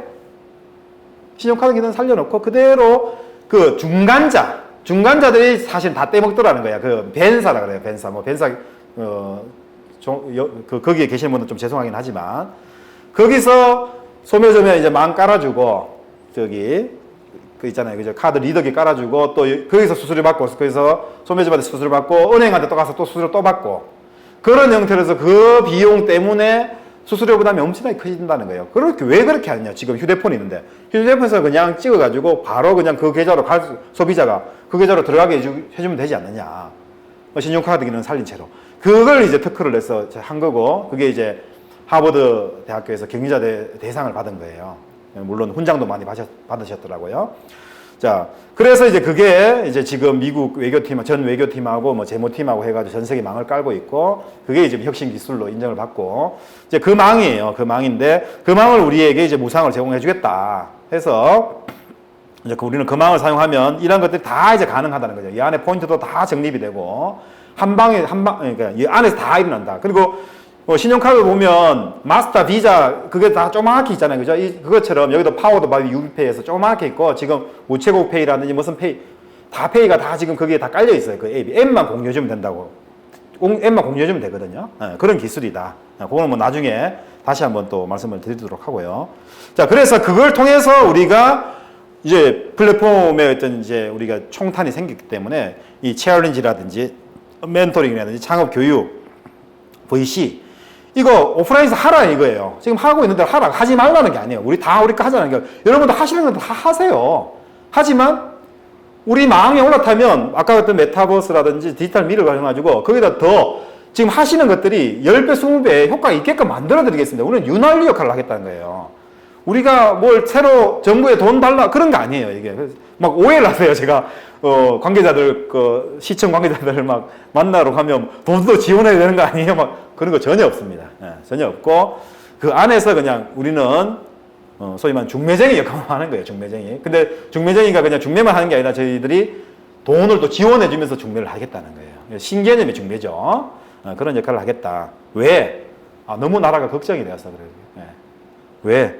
신용카드 기능 살려놓고, 그대로 그 중간자들이 사실 다 떼먹더라는 거야. 그 벤사라 그래요. 벤사. 거기에 계시는 분은 좀 죄송하긴 하지만, 거기서 소매점에 이제 망 깔아주고, 그 있잖아요. 그죠? 카드 리더기 깔아주고, 또 거기서 수수료 받고, 거기서 소매점한테 수수료 받고, 은행한테 또 가서 또 수수료 또 받고, 그런 형태로서 그 비용 때문에 수수료 부담이 엄청나게 커진다는 거예요. 왜 그렇게 하느냐? 지금 휴대폰이 있는데, 휴대폰에서 그냥 찍어가지고, 바로 그냥 그 계좌로 소비자가 그 계좌로 들어가게 해주면 되지 않느냐. 신용카드 기능 살린 채로. 그걸 이제 특허를 내서 한 거고, 그게 이제 하버드 대학교에서 경리자 대상을 받은 거예요. 물론 훈장도 많이 받으셨더라고요. 자, 그래서 이제 그게 이제 지금 미국 외교팀, 전 외교팀하고 뭐 재무팀하고 해가지고 전 세계 망을 깔고 있고, 그게 이제 혁신 기술로 인정을 받고, 이제 그 망이에요. 그 망인데, 그 망을 우리에게 이제 무상을 제공해주겠다 해서, 이제 우리는 그 망을 사용하면 이런 것들이 다 이제 가능하다는 거죠. 이 안에 포인트도 다 정립이 되고, 그러니까 이 안에서 다 일어난다. 그리고 신용카드 보면 마스터, 비자 그게 다 조그맣게 있잖아요. 그죠? 그것처럼 여기도 파워도 바이 유비페이에서 조그맣게 있고, 지금 우체국 페이라든지 무슨 페이, 다 페이가 다 지금 거기에 다 깔려 있어요. 그 앱이. 앱만 공유해주면 된다고. 앱만 공유해주면 되거든요. 그런 기술이다. 그거는 뭐 나중에 다시 한번 또 말씀을 드리도록 하고요. 자, 그래서 그걸 통해서 우리가 이제 플랫폼에 어떤 이제 우리가 총탄이 생겼기 때문에 이 체어린지라든지 멘토링이라든지 창업 교육, VC, 이거 오프라인에서 하라 이거예요. 지금 하고 있는데 하라, 하지 말라는 게 아니에요. 우리 거 하자는 게, 여러분도 하시는 건 다 하세요. 하지만 우리 망에 올라타면 아까 같은 메타버스라든지 디지털 미러를 가지고 거기다 더 지금 하시는 것들이 10배, 20배 효과가 있게끔 만들어 드리겠습니다. 우리는 윤활유 역할을 하겠다는 거예요. 우리가 뭘 새로 정부에 돈 달라 그런 거 아니에요. 이게 막 오해를 하세요. 제가 관계자들, 시청 관계자들을 막 만나러 가면 돈도 지원해야 되는 거 아니에요? 막 그런 거 전혀 없습니다. 전혀 없고, 그 안에서 그냥 우리는 소위 말하는 중매쟁이 역할을 하는 거예요. 중매쟁이. 근데 중매쟁이가 그냥 중매만 하는 게 아니라 저희들이 돈을 또 지원해주면서 중매를 하겠다는 거예요. 신개념의 중매죠. 그런 역할을 하겠다. 왜? 너무 나라가 걱정이 되어서 그래요. 왜?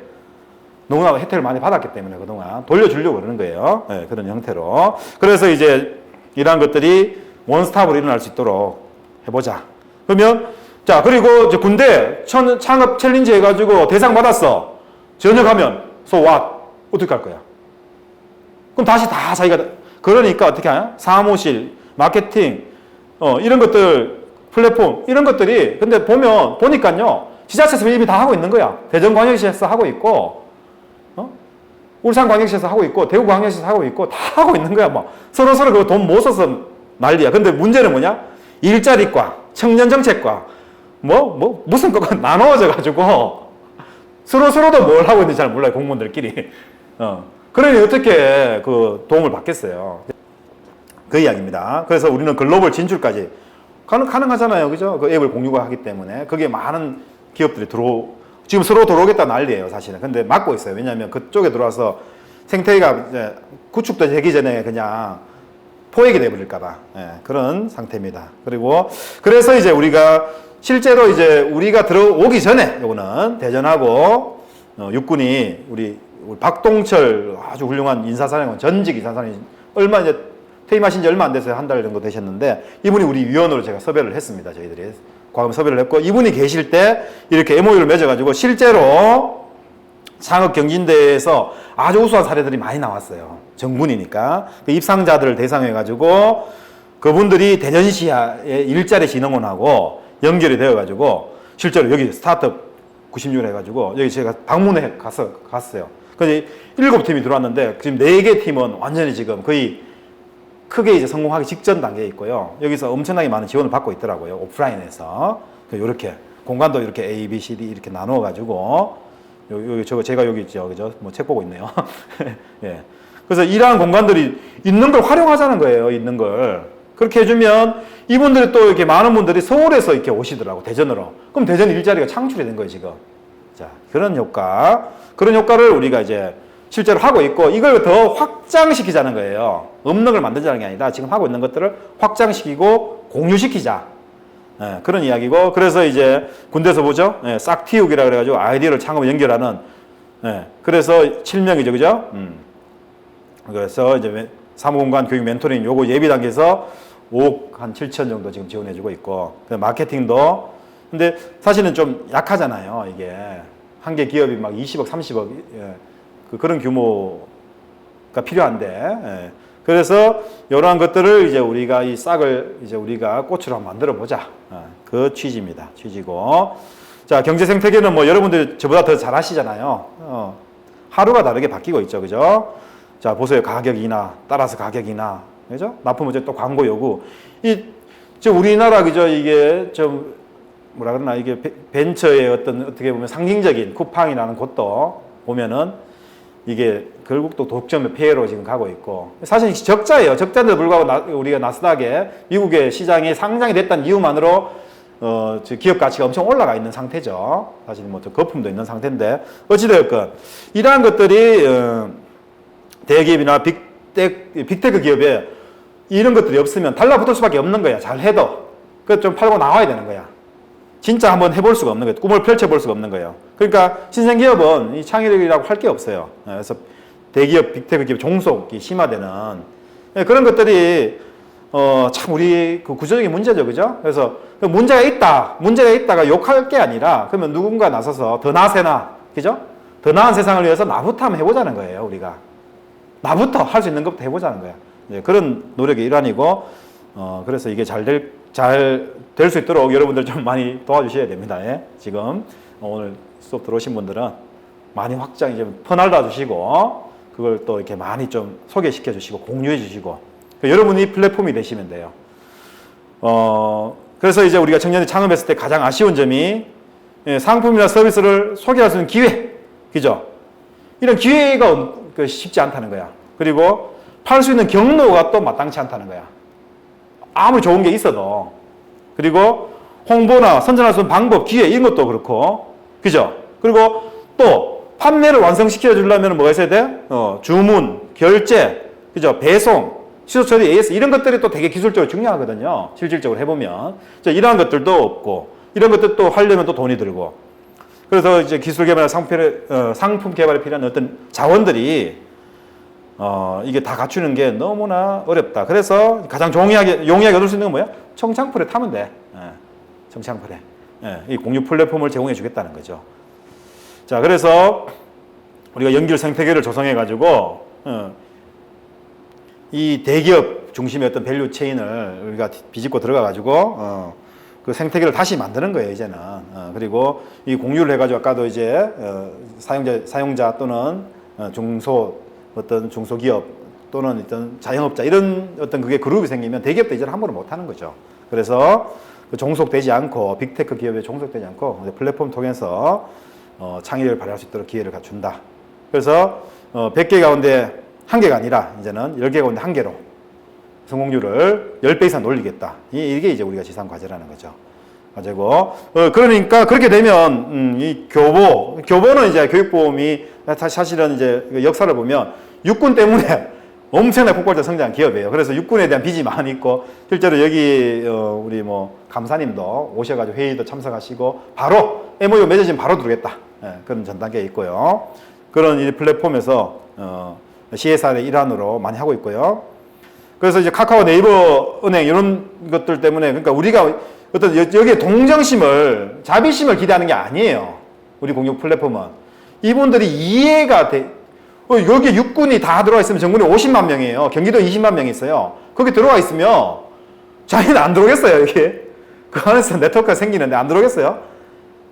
너무나 혜택을 많이 받았기 때문에 그동안 돌려주려고 그러는 거예요. 그런 형태로. 그래서 이제 이러한 것들이 원스톱으로 일어날 수 있도록 해보자. 그러면, 자, 그리고 이제 군대 창업 챌린지 해가지고 대상 받았어. 전역하면, so what? 어떻게 할 거야? 그럼 다시 다 자기가, 그러니까 어떻게 하냐? 사무실, 마케팅, 이런 것들, 플랫폼, 이런 것들이, 근데 보니까요, 지자체에서 이미 다 하고 있는 거야. 대전광역시에서 하고 있고, 울산광역시에서 하고 있고, 대구광역시에서 하고 있고, 다 하고 있는 거야. 막 서로 그 돈 못 써서 난리야. 근데 문제는 뭐냐? 일자리과, 청년정책과, 무슨 거가 나눠져가지고, 서로도 뭘 하고 있는지 잘 몰라요. 공무원들끼리. 그러니 어떻게 그 도움을 받겠어요. 그 이야기입니다. 그래서 우리는 글로벌 진출까지 가능하잖아요. 그죠? 그 앱을 공유가 하기 때문에. 그게 많은 기업들이 지금 서로 들어오겠다 난리예요, 사실은. 근데 막고 있어요. 왜냐하면 그쪽에 들어와서 생태계가 이제 구축도 되기 전에 그냥 포획이 돼버릴까봐. 그런 상태입니다. 그래서 이제 우리가 실제로 이제 우리가 들어오기 전에 요거는 대전하고 육군이 우리 박동철 아주 훌륭한 인사사령관, 전직 인사사령관, 이제 퇴임하신 지 얼마 안 돼서 한 달 정도 되셨는데, 이분이 우리 위원으로 제가 섭외를 했습니다. 저희들이. 과금 섭외를 했고, 이분이 계실 때 이렇게 MOU를 맺어가지고 실제로 창업경진대회에서 아주 우수한 사례들이 많이 나왔어요. 정분이니까. 그 입상자들을 대상해가지고 그분들이 대전시의 일자리 진흥원하고 연결이 되어가지고 실제로 여기 스타트업 96을 해가지고 여기 제가 방문해 갔어요. 그래서 7팀이 들어왔는데 지금 4개 팀은 완전히 지금 거의 크게 이제 성공하기 직전 단계에 있고요. 여기서 엄청나게 많은 지원을 받고 있더라고요. 오프라인에서. 이렇게 공간도 이렇게 A, B, C, D 이렇게 나누어가지고 여기 제가 여기 있죠. 그죠? 뭐 책 보고 있네요. 예. 그래서 이러한 공간들이 있는 걸 활용하자는 거예요. 있는 걸. 그렇게 해주면 이분들이 또 이렇게 많은 분들이 서울에서 이렇게 오시더라고. 대전으로. 그럼 대전 일자리가 창출이 된 거예요, 지금. 자, 그런 효과를 우리가 이제 실제로 하고 있고 이걸 더 확장시키자는 거예요. 없는 걸 만들자는 게 아니라 지금 하고 있는 것들을 확장시키고 공유시키자. 예, 그런 이야기고 그래서 이제 군대에서 보죠. 예, 싹티우기라 그래가지고 아이디어를 창업에 연결하는 예, 그래서 7명이죠. 그죠? 그래서 이제 사무공간 교육 멘토링 요거 예비 단계에서 5억 한 7천 정도 지금 지원해주고 있고 마케팅도 근데 사실은 좀 약하잖아요. 이게 한 개 기업이 막 20억, 30억 예, 그런 규모가 필요한데 예. 그래서 이러한 것들을 이제 우리가 이 싹을 이제 우리가 꽃으로 한번 만들어 보자. 그 취지입니다. 취지고. 자, 경제 생태계는 뭐 여러분들 저보다 더 잘 아시잖아요. 하루가 다르게 바뀌고 있죠. 그죠? 자, 보세요. 가격이나 따라서 가격이나. 그죠? 납품 문제 또 광고 요구. 우리나라 그죠? 이게 좀 뭐라 그러나 이게 벤처의 어떻게 보면 상징적인 쿠팡이라는 곳도 보면은 이게 결국 또 독점의 폐해로 지금 가고 있고 사실 적자예요. 적자인데도 불구하고 우리가 나스닥에 미국의 시장에 상장이 됐다는 이유만으로 기업 가치가 엄청 올라가 있는 상태죠. 사실 뭐 거품도 있는 상태인데 어찌되었건 이러한 것들이 대기업이나 빅테크 기업에 이런 것들이 없으면 달라붙을 수밖에 없는 거야. 잘 해도 그 좀 팔고 나와야 되는 거야. 진짜 한번 해볼 수가 없는 거예요. 꿈을 펼쳐볼 수가 없는 거예요. 그러니까 신생기업은 이 창의력이라고 할 게 없어요. 그래서 대기업, 빅테크 기업 종속이 심화되는 그런 것들이 참 우리 그 구조적인 문제죠, 그죠? 그래서 문제가 있다가 욕할 게 아니라 그러면 누군가 나서서 더 나세나, 그죠? 더 나은 세상을 위해서 나부터 한번 해보자는 거예요, 우리가. 나부터 할 수 있는 것부터 해보자는 거야. 그런 노력의 일환이고 그래서 이게 잘 될 수 있도록 여러분들 좀 많이 도와주셔야 됩니다. 예? 지금 오늘 수업 들어오신 분들은 많이 확장 이제 퍼날라 주시고 그걸 또 이렇게 많이 좀 소개시켜 주시고 공유해 주시고 여러분이 플랫폼이 되시면 돼요. 그래서 이제 우리가 청년이 창업했을 때 가장 아쉬운 점이 상품이나 서비스를 소개할 수 있는 기회, 그죠? 이런 기회가 쉽지 않다는 거야. 그리고 팔 수 있는 경로가 또 마땅치 않다는 거야. 아무리 좋은 게 있어도. 그리고 홍보나 선전할 수 있는 방법, 기회 이런 것도 그렇고, 그죠? 그리고 또 판매를 완성시켜 주려면 뭐가 있어야 돼? 주문, 결제, 그죠? 배송, 취소 처리, AS 이런 것들이 또 되게 기술적으로 중요하거든요. 실질적으로 해보면 이러한 것들도 없고 이런 것들도 하려면 또 돈이 들고 그래서 이제 기술 개발이나 상품 개발에 필요한 어떤 자원들이 이게 다 갖추는 게 너무나 어렵다. 그래서 가장 용이하게 얻을 수 있는 건 뭐야? 청창풀에 타면 돼. 청창풀에. 이 공유 플랫폼을 제공해 주겠다는 거죠. 자, 그래서 우리가 연결 생태계를 조성해 가지고 이 대기업 중심의 어떤 밸류 체인을 우리가 비집고 들어가 가지고 그 생태계를 다시 만드는 거예요, 이제는. 그리고 이 공유를 해 가지고 아까도 이제 사용자 또는 중소기업 또는 어떤 자영업자 이런 어떤 그게 그룹이 생기면 대기업도 이제는 함부로 못 하는 거죠. 그래서 종속되지 않고 빅테크 기업에 종속되지 않고 플랫폼 통해서 창의력을 발휘할 수 있도록 기회를 갖춘다. 그래서 100개 가운데 1개가 아니라 이제는 10개 가운데 1개로 성공률을 10배 이상 놀리겠다. 이게 이제 우리가 지상 과제라는 거죠. 과제고. 그러니까 그렇게 되면 이 교보는 이제 교육보험이 사실은 이제 역사를 보면 육군 때문에 엄청나게 폭발적 성장한 기업이에요. 그래서 육군에 대한 빚이 많이 있고 실제로 여기 우리 뭐 감사님도 오셔가지고 회의도 참석하시고 바로 MOU 맺어지면 바로 들어오겠다. 그런 전 단계에 있고요. 그런 이 플랫폼에서 CSR의 일환으로 많이 하고 있고요. 그래서 이제 카카오, 네이버, 은행 이런 것들 때문에 그러니까 우리가 어떤 여기에 동정심을 자비심을 기대하는 게 아니에요. 우리 공유 플랫폼은 이분들이 이해가 돼. 여기 육군이 다 들어와 있으면 전군이 50만 명이에요. 경기도 20만 명이 있어요. 거기 들어와 있으면 자기는 안 들어오겠어요, 이게. 그 안에서 네트워크가 생기는데 안 들어오겠어요?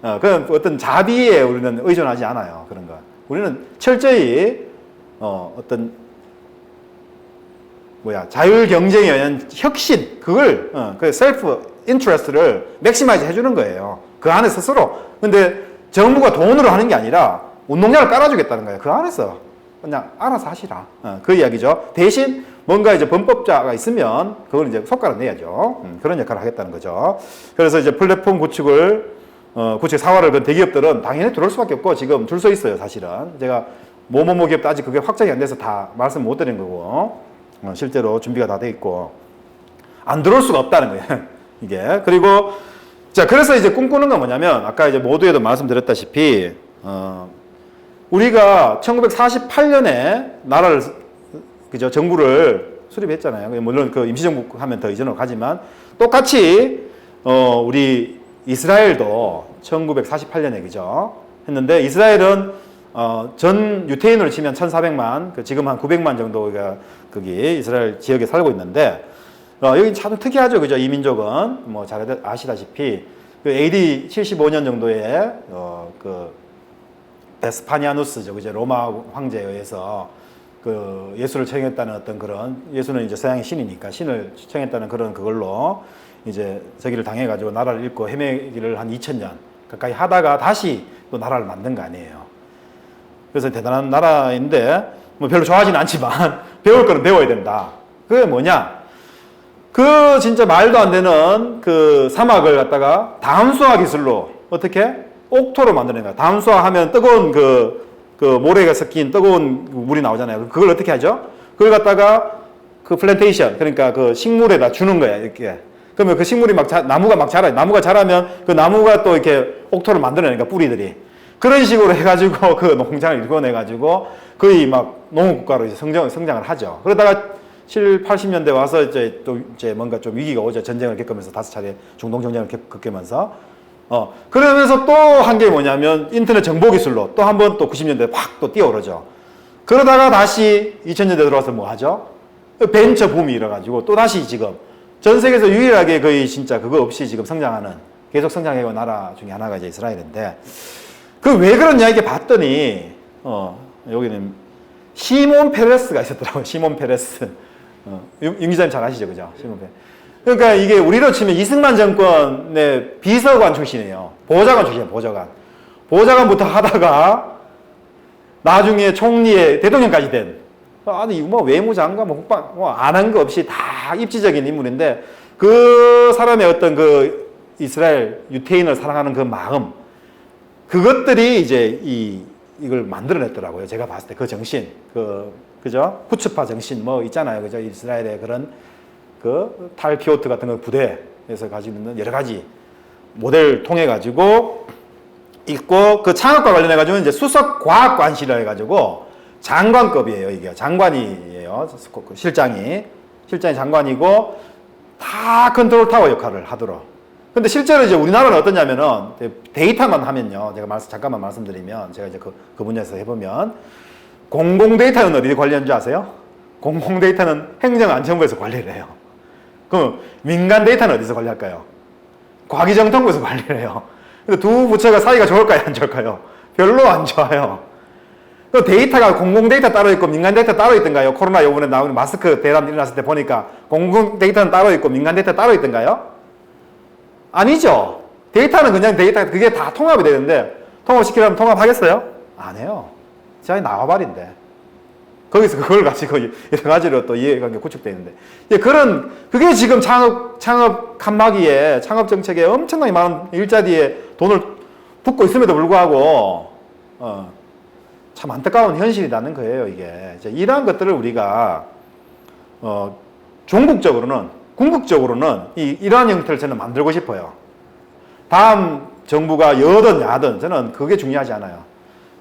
그건 어떤 자비에 우리는 의존하지 않아요, 그런 거. 우리는 철저히, 어떤, 자율 경쟁에 의한 혁신, 그걸, 그 셀프 인트레스트를 맥시마이즈 해주는 거예요. 그 안에 스스로. 근데 정부가 돈으로 하는 게 아니라 운동장을 깔아주겠다는 거예요. 그 안에서. 그냥 알아서 하시라. 그 이야기죠. 대신 뭔가 이제 범법자가 있으면 그걸 이제 손가락 내야죠. 그런 역할을 하겠다는 거죠. 그래서 이제 플랫폼 구축 사활을 그 대기업들은 당연히 들어올 수밖에 없고 지금 줄 서 있어요, 사실은. 제가 뭐뭐뭐 기업도 아직 그게 확정이 안 돼서 다 말씀 못 드린 거고, 실제로 준비가 다 돼 있고, 안 들어올 수가 없다는 거예요, 이게. 그리고, 자, 그래서 이제 꿈꾸는 건 뭐냐면, 아까 이제 모두에도 말씀드렸다시피, 우리가 1948년에 나라를, 그죠, 정부를 수립했잖아요. 물론 그 임시정부 하면 더 이전으로 가지만, 똑같이, 우리 이스라엘도 1948년에, 그죠, 했는데, 이스라엘은, 전 유태인으로 치면 1,400만, 지금 한 900만 정도가 거기 이스라엘 지역에 살고 있는데, 여기 참 특이하죠, 그죠, 이 민족은. 뭐, 잘 아시다시피, 그 AD 75년 정도에, 그, 베스파니아누스죠, 그죠, 로마 황제에 의해서 그 예수를 청했다는 어떤 그런, 예수는 이제 서양의 신이니까 신을 청했다는 그런 그걸로 이제 저기를 당해가지고 나라를 잃고 헤매기를 한 2000년 가까이 하다가 다시 또 나라를 만든 거 아니에요. 그래서 대단한 나라인데, 뭐 별로 좋아하지는 않지만, 배울 거는 배워야 된다. 그게 뭐냐? 그 진짜 말도 안 되는 그 사막을 갖다가 다음수화 기술로 어떻게? 옥토로 만드는 거야. 다음수화 하면 뜨거운 그 모래가 섞인 뜨거운 물이 나오잖아요. 그걸 어떻게 하죠? 그걸 갖다가 그 플랜테이션, 그러니까 그 식물에다 주는 거야, 이렇게. 그러면 그 식물이 나무가 막 자라요. 나무가 자라면 그 나무가 또 이렇게 옥토를 만들어내니까 뿌리들이. 그런 식으로 해가지고 그 농장을 일궈내가지고 거의 막 농업국가로 이제 성장을 하죠. 그러다가 7, 80년대 와서 이제 또 이제 뭔가 좀 위기가 오죠. 전쟁을 겪으면서 5차례 중동 전쟁을 겪으면서. 그러면서 또 한 게 뭐냐면 인터넷 정보 기술로 또 한 번 또 90년대에 확 또 뛰어오르죠. 그러다가 다시 2000년대 들어와서 뭐 하죠? 벤처 붐이 일어가지고 또 다시 지금 전 세계에서 유일하게 거의 진짜 그거 없이 지금 성장하는, 계속 성장해온 나라 중에 하나가 이제 이스라엘인데, 그 왜 그러냐 이게 봤더니 여기는 시몬 페레스가 있었더라고요. 시몬 페레스. 윤 기자님 잘 아시죠, 그죠? 시몬 페레스. 그러니까 이게 우리로 치면 이승만 정권의 비서관 출신이에요. 보좌관 출신이에요, 보좌관. 보좌관부터 하다가 나중에 총리의 대통령까지 된, 아니 뭐 외무장관, 뭐 국방, 뭐 안 한 거 없이 다 입지적인 인물인데, 그 사람의 어떤 그 이스라엘 유태인을 사랑하는 그 마음, 그것들이 이제 이걸 만들어냈더라고요. 제가 봤을 때 그 정신, 그죠? 후츠파 정신 뭐 있잖아요, 그죠? 이스라엘의 그런 그 탈피오트 같은 거 부대에서 가지고 있는 여러 가지 모델 통해 가지고 있고, 그 창업과 관련해 가지고 이제 수석 과학관실이라 해가지고 장관급이에요. 이게 장관이에요. 실장이 장관이고 다 컨트롤 타워 역할을 하도록. 근데 실제로 이제 우리나라는 어떠냐면은 데이터만 하면요. 제가 잠깐만 말씀드리면, 제가 이제 그 분야에서 해보면, 공공 데이터는 어디 관리하는 줄 아세요? 공공 데이터는 행정안전부에서 관리를 해요. 그럼 민간 데이터는 어디서 관리할까요? 과기정통부에서 관리를 해요. 근데 두 부처가 사이가 좋을까요, 안 좋을까요? 별로 안 좋아요. 그 데이터가 공공 데이터 따로 있고 민간 데이터 따로 있던가요? 코로나 요번에 나오는 마스크 대란 일어났을 때 보니까 공공 데이터는 따로 있고 민간 데이터 따로 있던가요? 아니죠. 데이터는 그냥 데이터, 그게 다 통합이 되는데, 통합시키려면 통합하겠어요? 안 해요. 진짜 나와버린대. 거기서 그걸 가지고 여러 가지로 또 이해관계 구축되어 있는데. 그게 지금 창업 칸막이에, 창업 정책에 엄청나게 많은 일자리에 돈을 붓고 있음에도 불구하고, 참 안타까운 현실이라는 거예요, 이게. 이제 이러한 것들을 우리가, 종국적으로는, 궁극적으로는 이러한 형태를 저는 만들고 싶어요. 다음 정부가 여든 야든 저는 그게 중요하지 않아요.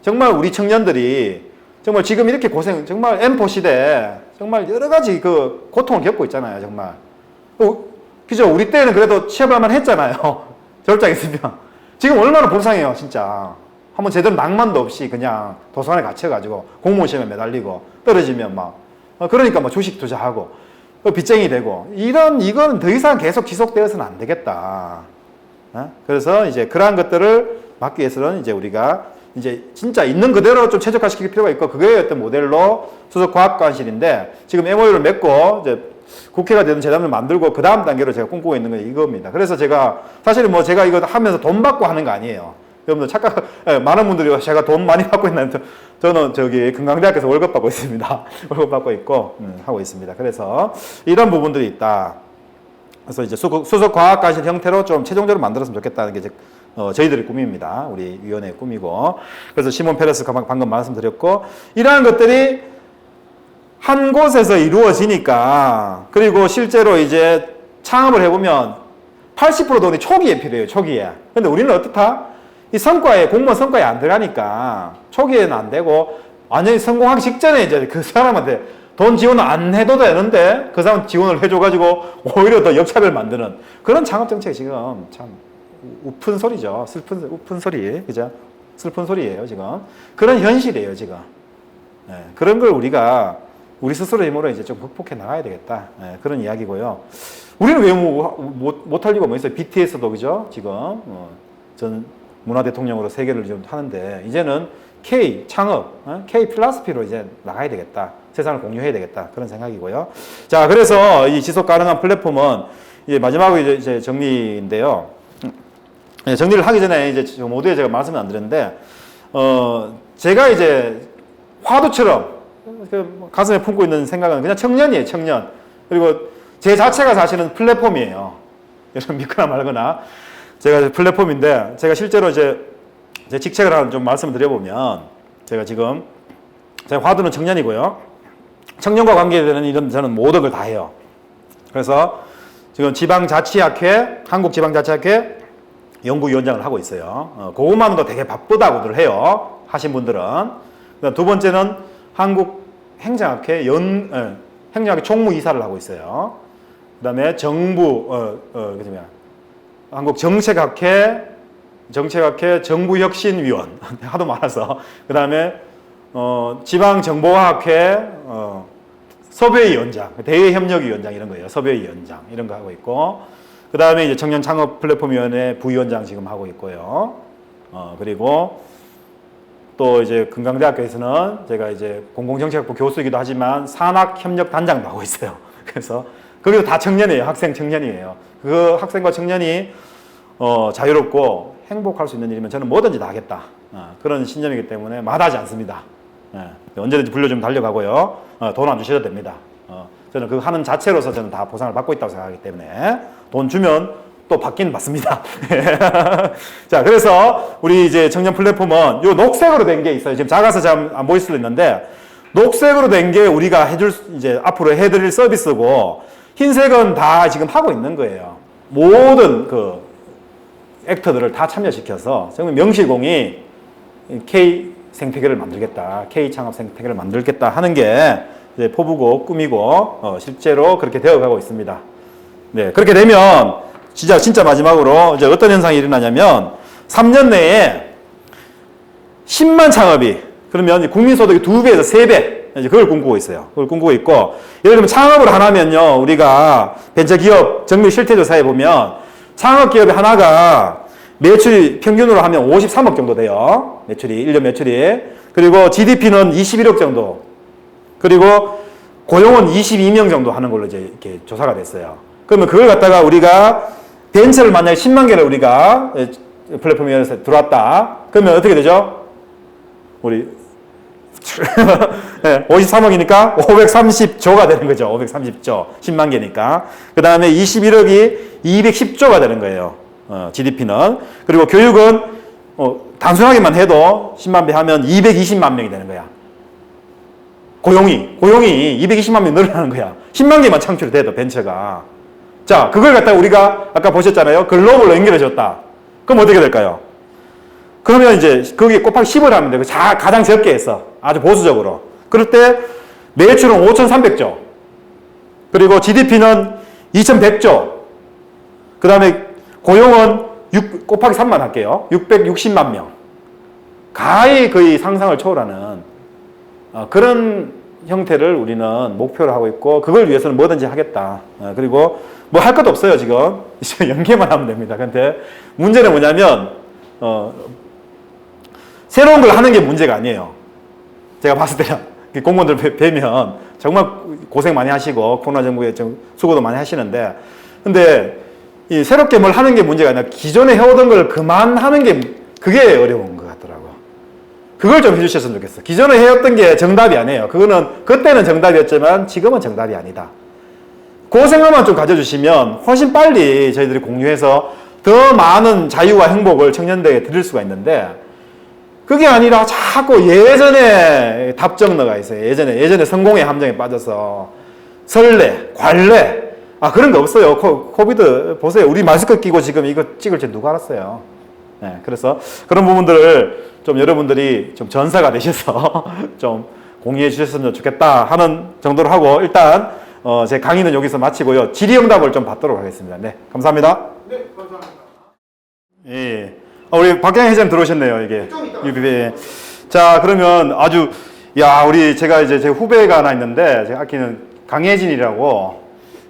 정말 우리 청년들이 정말 지금 이렇게 고생, 정말 M4 시대에 정말 여러 가지 그 고통을 겪고 있잖아요, 정말. 그죠? 우리 때는 그래도 취업할만 했잖아요. 절장 있으면. 지금 얼마나 불쌍해요, 진짜. 한번 제대로 낭만도 없이 그냥 도서관에 갇혀가지고 공무원 시험에 매달리고 떨어지면 막, 그러니까 뭐 주식 투자하고. 빚쟁이 되고 이거는 더 이상 계속 지속되어서는 안 되겠다. 그래서 이제 그러한 것들을 막기 위해서는 이제 우리가 이제 진짜 있는 그대로 좀 최적화시킬 필요가 있고 그거의 어떤 모델로 수석과학관실인데 지금 MOU를 맺고 이제 국회가 되는 재단을 만들고 그 다음 단계로 제가 꿈꾸고 있는 게 이겁니다. 그래서 제가 사실은 뭐 제가 이거 하면서 돈 받고 하는 거 아니에요. 여러분들 착각, 많은 분들이 제가 돈 많이 받고 있나요? 저는 저기 금강대학교에서 월급 받고 있습니다. 월급 받고 있고 하고 있습니다. 그래서 이런 부분들이 있다. 그래서 이제 수석과학관실 형태로 좀 최종적으로 만들었으면 좋겠다는 게 저희들의 꿈입니다. 우리 위원회의 꿈이고. 그래서 시몬 페레스 방금 말씀드렸고, 이러한 것들이 한 곳에서 이루어지니까, 그리고 실제로 이제 창업을 해보면 80% 돈이 초기에 필요해요, 초기에. 근데 우리는 어떻다? 이 성과에, 공무원 성과에 안 들어가니까 초기에는 안 되고, 완전히 성공하기 직전에 이제 그 사람한테 돈 지원을 안 해도 되는데, 그 사람 지원을 해줘가지고 오히려 더 역차별 만드는 그런 창업 정책이 지금 참 우픈 소리죠. 우픈 소리. 그죠? 슬픈 소리예요, 지금. 그런 현실이에요, 지금. 네, 그런 걸 우리가 우리 스스로의 힘으로 이제 좀 극복해 나가야 되겠다. 네, 그런 이야기고요. 우리는 왜 못할 이유가 뭐 있어요? BTS도 그죠? 지금 전 문화 대통령으로 세계를 좀 하는데 이제는 K 창업, K 필라스피로 이제 나가야 되겠다. 세상을 공유해야 되겠다. 그런 생각이고요. 자, 그래서 이 지속 가능한 플랫폼은 이제 마지막으로 이제 정리인데요. 정리를 하기 전에 이제 모두에 제가 말씀을 안 드렸는데, 제가 이제 화두처럼 가슴에 품고 있는 생각은 그냥 청년이에요, 청년. 그리고 제 자체가 사실은 플랫폼이에요. 여러분 믿거나 말거나. 제가 플랫폼인데, 제가 실제로 이제 제 직책을 하나 좀 말씀을 드려보면, 제가 화두는 청년이고요. 청년과 관계되는 이런 저는 모든 걸 다 해요. 그래서 지금 지방자치학회, 한국지방자치학회 연구위원장을 하고 있어요. 그것만으로도 되게 바쁘다고들 해요. 하신 분들은. 그다음 두 번째는 한국행정학회 행정학회 총무이사를 하고 있어요. 그 다음에 한국정책학회 정부혁신위원 하도 많아서 그 다음에 지방정보화학회 섭외위원장, 대외협력위원장 이런 거예요. 섭외위원장 이런 거 하고 있고 그 다음에 이제 청년창업플랫폼위원회 부위원장 지금 하고 있고요. 그리고 또 이제 금강대학교에서는 제가 이제 공공정책학부 교수이기도 하지만 산학협력단장도 하고 있어요. 그래서 거기도 다 청년이에요. 학생 청년이에요. 그 학생과 청년이 자유롭고 행복할 수 있는 일이면 저는 뭐든지 다 하겠다. 그런 신념이기 때문에 마다하지 않습니다. 언제든지 불러주면 달려가고요. 돈 안 주셔도 됩니다. 저는 그 하는 자체로서 저는 다 보상을 받고 있다고 생각하기 때문에 돈 주면 또 받긴 받습니다. 자, 그래서 우리 이제 청년 플랫폼은 요 녹색으로 된 게 있어요. 지금 작아서 잘 안 보일 수도 있는데 녹색으로 된 게 우리가 이제 앞으로 해드릴 서비스고 흰색은 다 지금 하고 있는 거예요. 모든 그 액터들을 다 참여시켜서 정말 명실공히 K 생태계를 만들겠다. K 창업 생태계를 만들겠다 하는 게 이제 포부고 꿈이고 실제로 그렇게 되어가고 있습니다. 네, 그렇게 되면 진짜 마지막으로 이제 어떤 현상이 일어나냐면 3년 내에 10만 창업이 그러면 국민소득이 2배에서 3배 이제 그걸 꿈꾸고 있어요. 그걸 꿈꾸고 있고 예를 들면 창업을 하나면요 우리가 벤처기업 정밀 실태조사에 보면 창업기업이 하나가 매출이 평균으로 하면 53억 정도 돼요. 매출이 1년 매출이 그리고 GDP는 21억 정도 그리고 고용은 22명 정도 하는 걸로 이제 이렇게 조사가 됐어요. 그러면 그걸 갖다가 우리가 벤처를 만약에 10만 개를 우리가 플랫폼위원회에서 들어왔다. 그러면 어떻게 되죠? 우리 53억이니까 530조가 되는 거죠. 530조. 10만 개니까. 그 다음에 21억이 210조가 되는 거예요. GDP는. 그리고 교육은 단순하게만 해도 10만 배 하면 220만 명이 되는 거야. 고용이 220만 명 늘어나는 거야. 10만 개만 창출이 돼도 벤처가. 자, 그걸 갖다 우리가 아까 보셨잖아요. 글로벌로 연결해줬다. 그럼 어떻게 될까요? 그러면 이제 거기에 곱하기 10을 하면 돼. 가장 적게 했어. 아주 보수적으로. 그럴 때 매출은 5,300조. 그리고 GDP는 2,100조. 그 다음에 고용은 곱하기 3만 할게요. 660만 명. 거의 상상을 초월하는 그런 형태를 우리는 목표로 하고 있고 그걸 위해서는 뭐든지 하겠다. 그리고 뭐 할 것도 없어요 지금. 연계만 하면 됩니다. 근데 문제는 뭐냐면 새로운 걸 하는 게 문제가 아니에요. 제가 봤을 때는 공무원들 뵈면 정말 고생 많이 하시고 코로나 정부에 좀 수고도 많이 하시는데 근데 이 새롭게 뭘 하는 게 문제가 아니라 기존에 해오던 걸 그만하는 게 그게 어려운 것 같더라고. 그걸 좀 해주셨으면 좋겠어. 기존에 해왔던 게 정답이 아니에요. 그때는 정답이었지만 지금은 정답이 아니다. 그 생각만 좀 가져주시면 훨씬 빨리 저희들이 공유해서 더 많은 자유와 행복을 청년들에게 드릴 수가 있는데 그게 아니라 자꾸 예전에 답정너가 있어요. 예전에 성공의 함정에 빠져서 설레, 관례 그런 거 없어요. 코비드 보세요. 우리 마스크 끼고 지금 이거 찍을 줄 누가 알았어요. 네, 그래서 그런 부분들을 좀 여러분들이 좀 전사가 되셔서 좀 공유해 주셨으면 좋겠다 하는 정도로 하고 일단 제 강의는 여기서 마치고요. 질의응답을 좀 받도록 하겠습니다. 네, 감사합니다. 네, 감사합니다. 예. 우리 박경희 회장님 들어오셨네요, 이게. UBB. 자, 그러면 제가 이제 제 후배가 하나 있는데, 제가 아끼는 강혜진이라고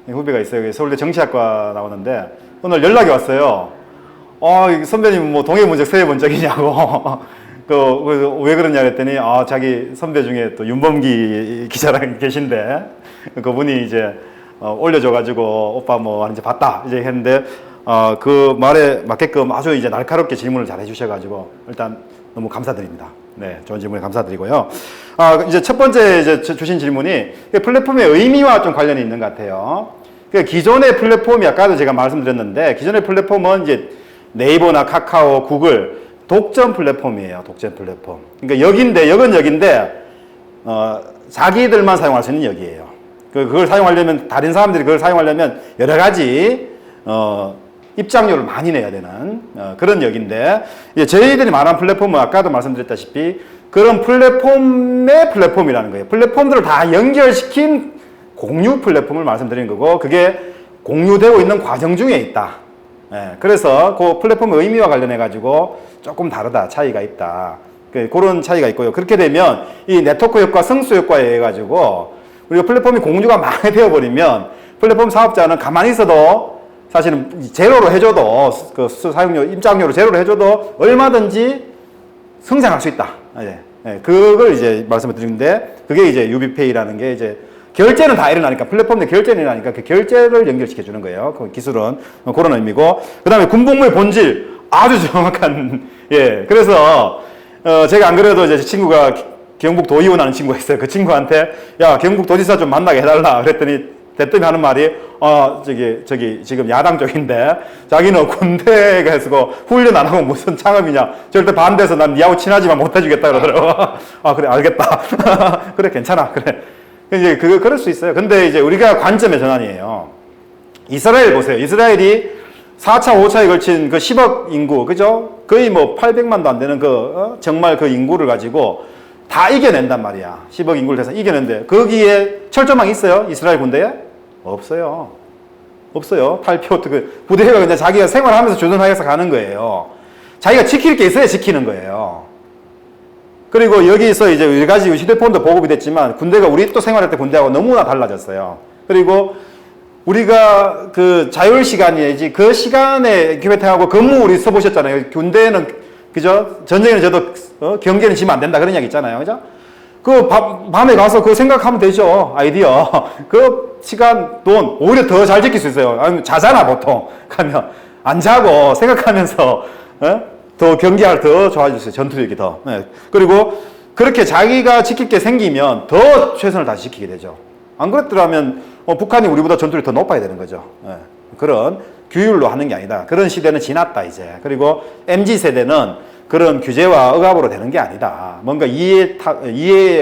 후배가 있어요. 서울대 정치학과 나오는데, 오늘 연락이 왔어요. 선배님 뭐 동해 문적, 서해 문적이냐고. 왜 그러냐 그랬더니, 자기 선배 중에 또 윤범기 기자랑 계신데, 그분이 이제, 올려줘가지고, 오빠 뭐 하는지 봤다. 이제 했는데, 그 말에 맞게끔 아주 이제 날카롭게 질문을 잘 해주셔가지고 일단 너무 감사드립니다. 네, 좋은 질문에 감사드리고요. 이제 첫 번째 이제 주신 질문이 플랫폼의 의미와 좀 관련이 있는 것 같아요. 기존의 플랫폼이 아까도 제가 말씀드렸는데 기존의 플랫폼은 이제 네이버나 카카오, 구글 독점 플랫폼이에요. 독점 플랫폼. 그러니까 역인데 자기들만 사용할 수 있는 역이에요. 그걸 사용하려면 다른 사람들이 그걸 사용하려면 여러 가지 입장료를 많이 내야 되는 그런 역인데 저희들이 말한 플랫폼은 아까도 말씀드렸다시피 그런 플랫폼의 플랫폼이라는 거예요. 플랫폼들을 다 연결시킨 공유 플랫폼을 말씀드리는 거고 그게 공유되고 있는 과정 중에 있다. 그래서 그 플랫폼의 의미와 관련해 가지고 조금 다르다. 차이가 있다. 그런 차이가 있고요. 그렇게 되면 이 네트워크 효과, 성수 효과에 의해 가지고 우리가 플랫폼이 공유가 많이 되어버리면 플랫폼 사업자는 가만히 있어도 사실은 제로로 해줘도 그 사용료, 입장료로 제로로 해줘도 얼마든지 성장할 수 있다. 그걸 이제 말씀을 드리는데 그게 이제 유비페이라는 게 이제 결제는 다 일어나니까 플랫폼 내 결제는 일어나니까 그 결제를 연결시켜 주는 거예요. 그 기술은 그런 의미고 그 다음에 군복무의 본질 아주 정확한 그래서 제가 안 그래도 이제 친구가 경북 도의원 하는 친구가 있어요. 그 친구한테 야 경북 도지사 좀 만나게 해달라 그랬더니 대뜸이 하는 말이 저기 지금 야당 쪽인데 자기는 군대 가서 훈련 안 하고 무슨 창업이냐 절대 반대해서 난 니하고 친하지만 못 해주겠다 그러더라고. 그래 알겠다. 그래 괜찮아 그래. 이제 그럴 수 있어요. 근데 이제 우리가 관점의 전환이에요. 이스라엘 보세요. 이스라엘이 4차 5차에 걸친 그 10억 인구 그죠? 거의 뭐 800만도 안 되는 정말 그 인구를 가지고 다 이겨낸단 말이야. 10억 인구를 대상 이겨낸데 거기에 철조망 있어요? 이스라엘 군대에? 없어요. 탈표, 부대가 그냥 자기가 생활하면서 조준하여서 가는 거예요. 자기가 지킬 게 있어야 지키는 거예요. 그리고 여기서 이제 여러 가지 휴대폰도 보급이 됐지만 군대가 우리 또 생활할 때 군대하고 너무나 달라졌어요. 그리고 우리가 그 자율 시간이지 그 시간에 교배탕하고 근무 우리 써보셨잖아요. 군대는 그죠? 전쟁에는 저도 경계는 지면 안 된다 그런 이야기 있잖아요. 그죠? 밤에 가서 그거 생각하면 되죠. 아이디어. 그 시간, 돈, 오히려 더 잘 지킬 수 있어요. 아니면 자잖아, 보통. 가면. 안 자고 생각하면서, 더 경계할 더 좋아질 수 있어요. 전투력이 더. 그리고 그렇게 자기가 지킬 게 생기면 더 최선을 다해 지키게 되죠. 안 그랬더라면, 북한이 우리보다 전투력이 더 높아야 되는 거죠. 그런 규율로 하는 게 아니다. 그런 시대는 지났다, 이제. 그리고 MZ세대는 그런 규제와 억압으로 되는 게 아니다. 뭔가 이해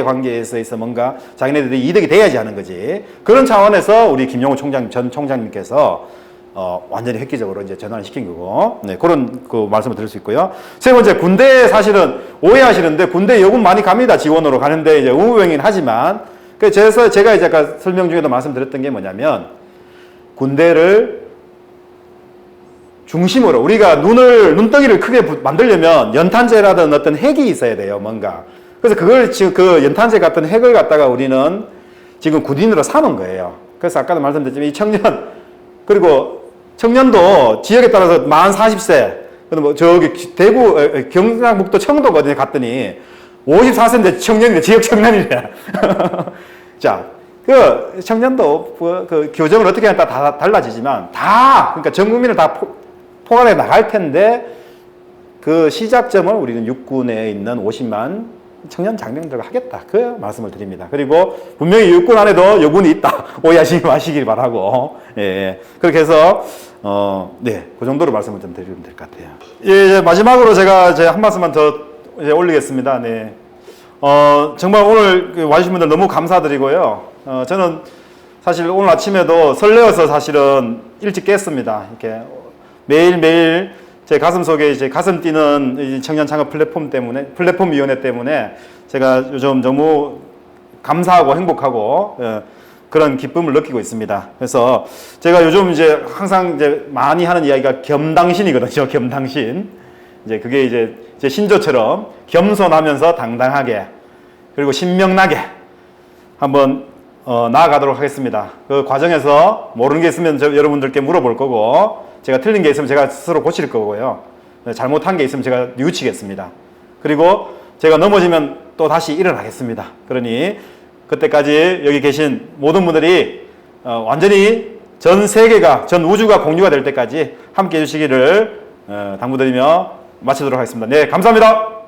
관계에서 뭔가 자기네들이 이득이 돼야지 하는 거지. 그런 차원에서 우리 김용우 전 총장님께서 완전히 획기적으로 이제 전환을 시킨 거고, 그런 그 말씀을 드릴 수 있고요. 세 번째, 군대 사실은 오해하시는데 군대 요금 많이 갑니다. 지원으로 가는데 이제 의무병이긴 하지만, 그래서 제가 이제 아까 설명 중에도 말씀드렸던 게 뭐냐면, 군대를 중심으로 우리가 눈덩이를 크게 만들려면 연탄재라든 어떤 핵이 있어야 돼요. 뭔가 그래서 그걸 지금 그 연탄재 같은 핵을 갖다가 우리는 지금 군인으로 삼은 거예요. 그래서 아까도 말씀드렸지만 이 청년, 그리고 청년도 지역에 따라서 만 40세, 뭐 저기 대구, 경상북도 청도거든요. 갔더니 54세인데 청년이래, 지역 청년이래. 자, 그 청년도 그 교정을 어떻게 하냐에 따라 다 달라지지만 그러니까 전 국민을 다 포괄해 나갈 텐데 그 시작점을 우리는 육군에 있는 50만 청년 장병들과 하겠다. 그 말씀을 드립니다. 그리고 분명히 육군 안에도 여군이 있다. 오해하시지 마시길 바라고. 예. 그렇게 해서 네, 그 정도로 말씀을 좀 드리면 될 것 같아요. 예, 마지막으로 제가 이제 한 말씀만 더 이제 올리겠습니다. 네. 정말 오늘 와주신 분들 너무 감사드리고요. 저는 사실 오늘 아침에도 설레어서 사실은 일찍 깼습니다. 이렇게 매일매일 제 가슴 속에 이제 가슴 뛰는 청년 창업 플랫폼 위원회 때문에 제가 요즘 너무 감사하고 행복하고 그런 기쁨을 느끼고 있습니다. 그래서 제가 요즘 이제 항상 이제 많이 하는 이야기가 겸당신이거든요. 겸당신. 이제 그게 이제 제 신조처럼 겸손하면서 당당하게 그리고 신명나게 한번 나아가도록 하겠습니다. 그 과정에서 모르는 게 있으면 여러분들께 물어볼 거고 제가 틀린 게 있으면 제가 스스로 고칠 거고요. 잘못한 게 있으면 제가 뉘우치겠습니다. 그리고 제가 넘어지면 또 다시 일어나겠습니다. 그러니 그때까지 여기 계신 모든 분들이 완전히 전 세계가, 전 우주가 공유가 될 때까지 함께 해주시기를 당부드리며 마치도록 하겠습니다. 네, 감사합니다.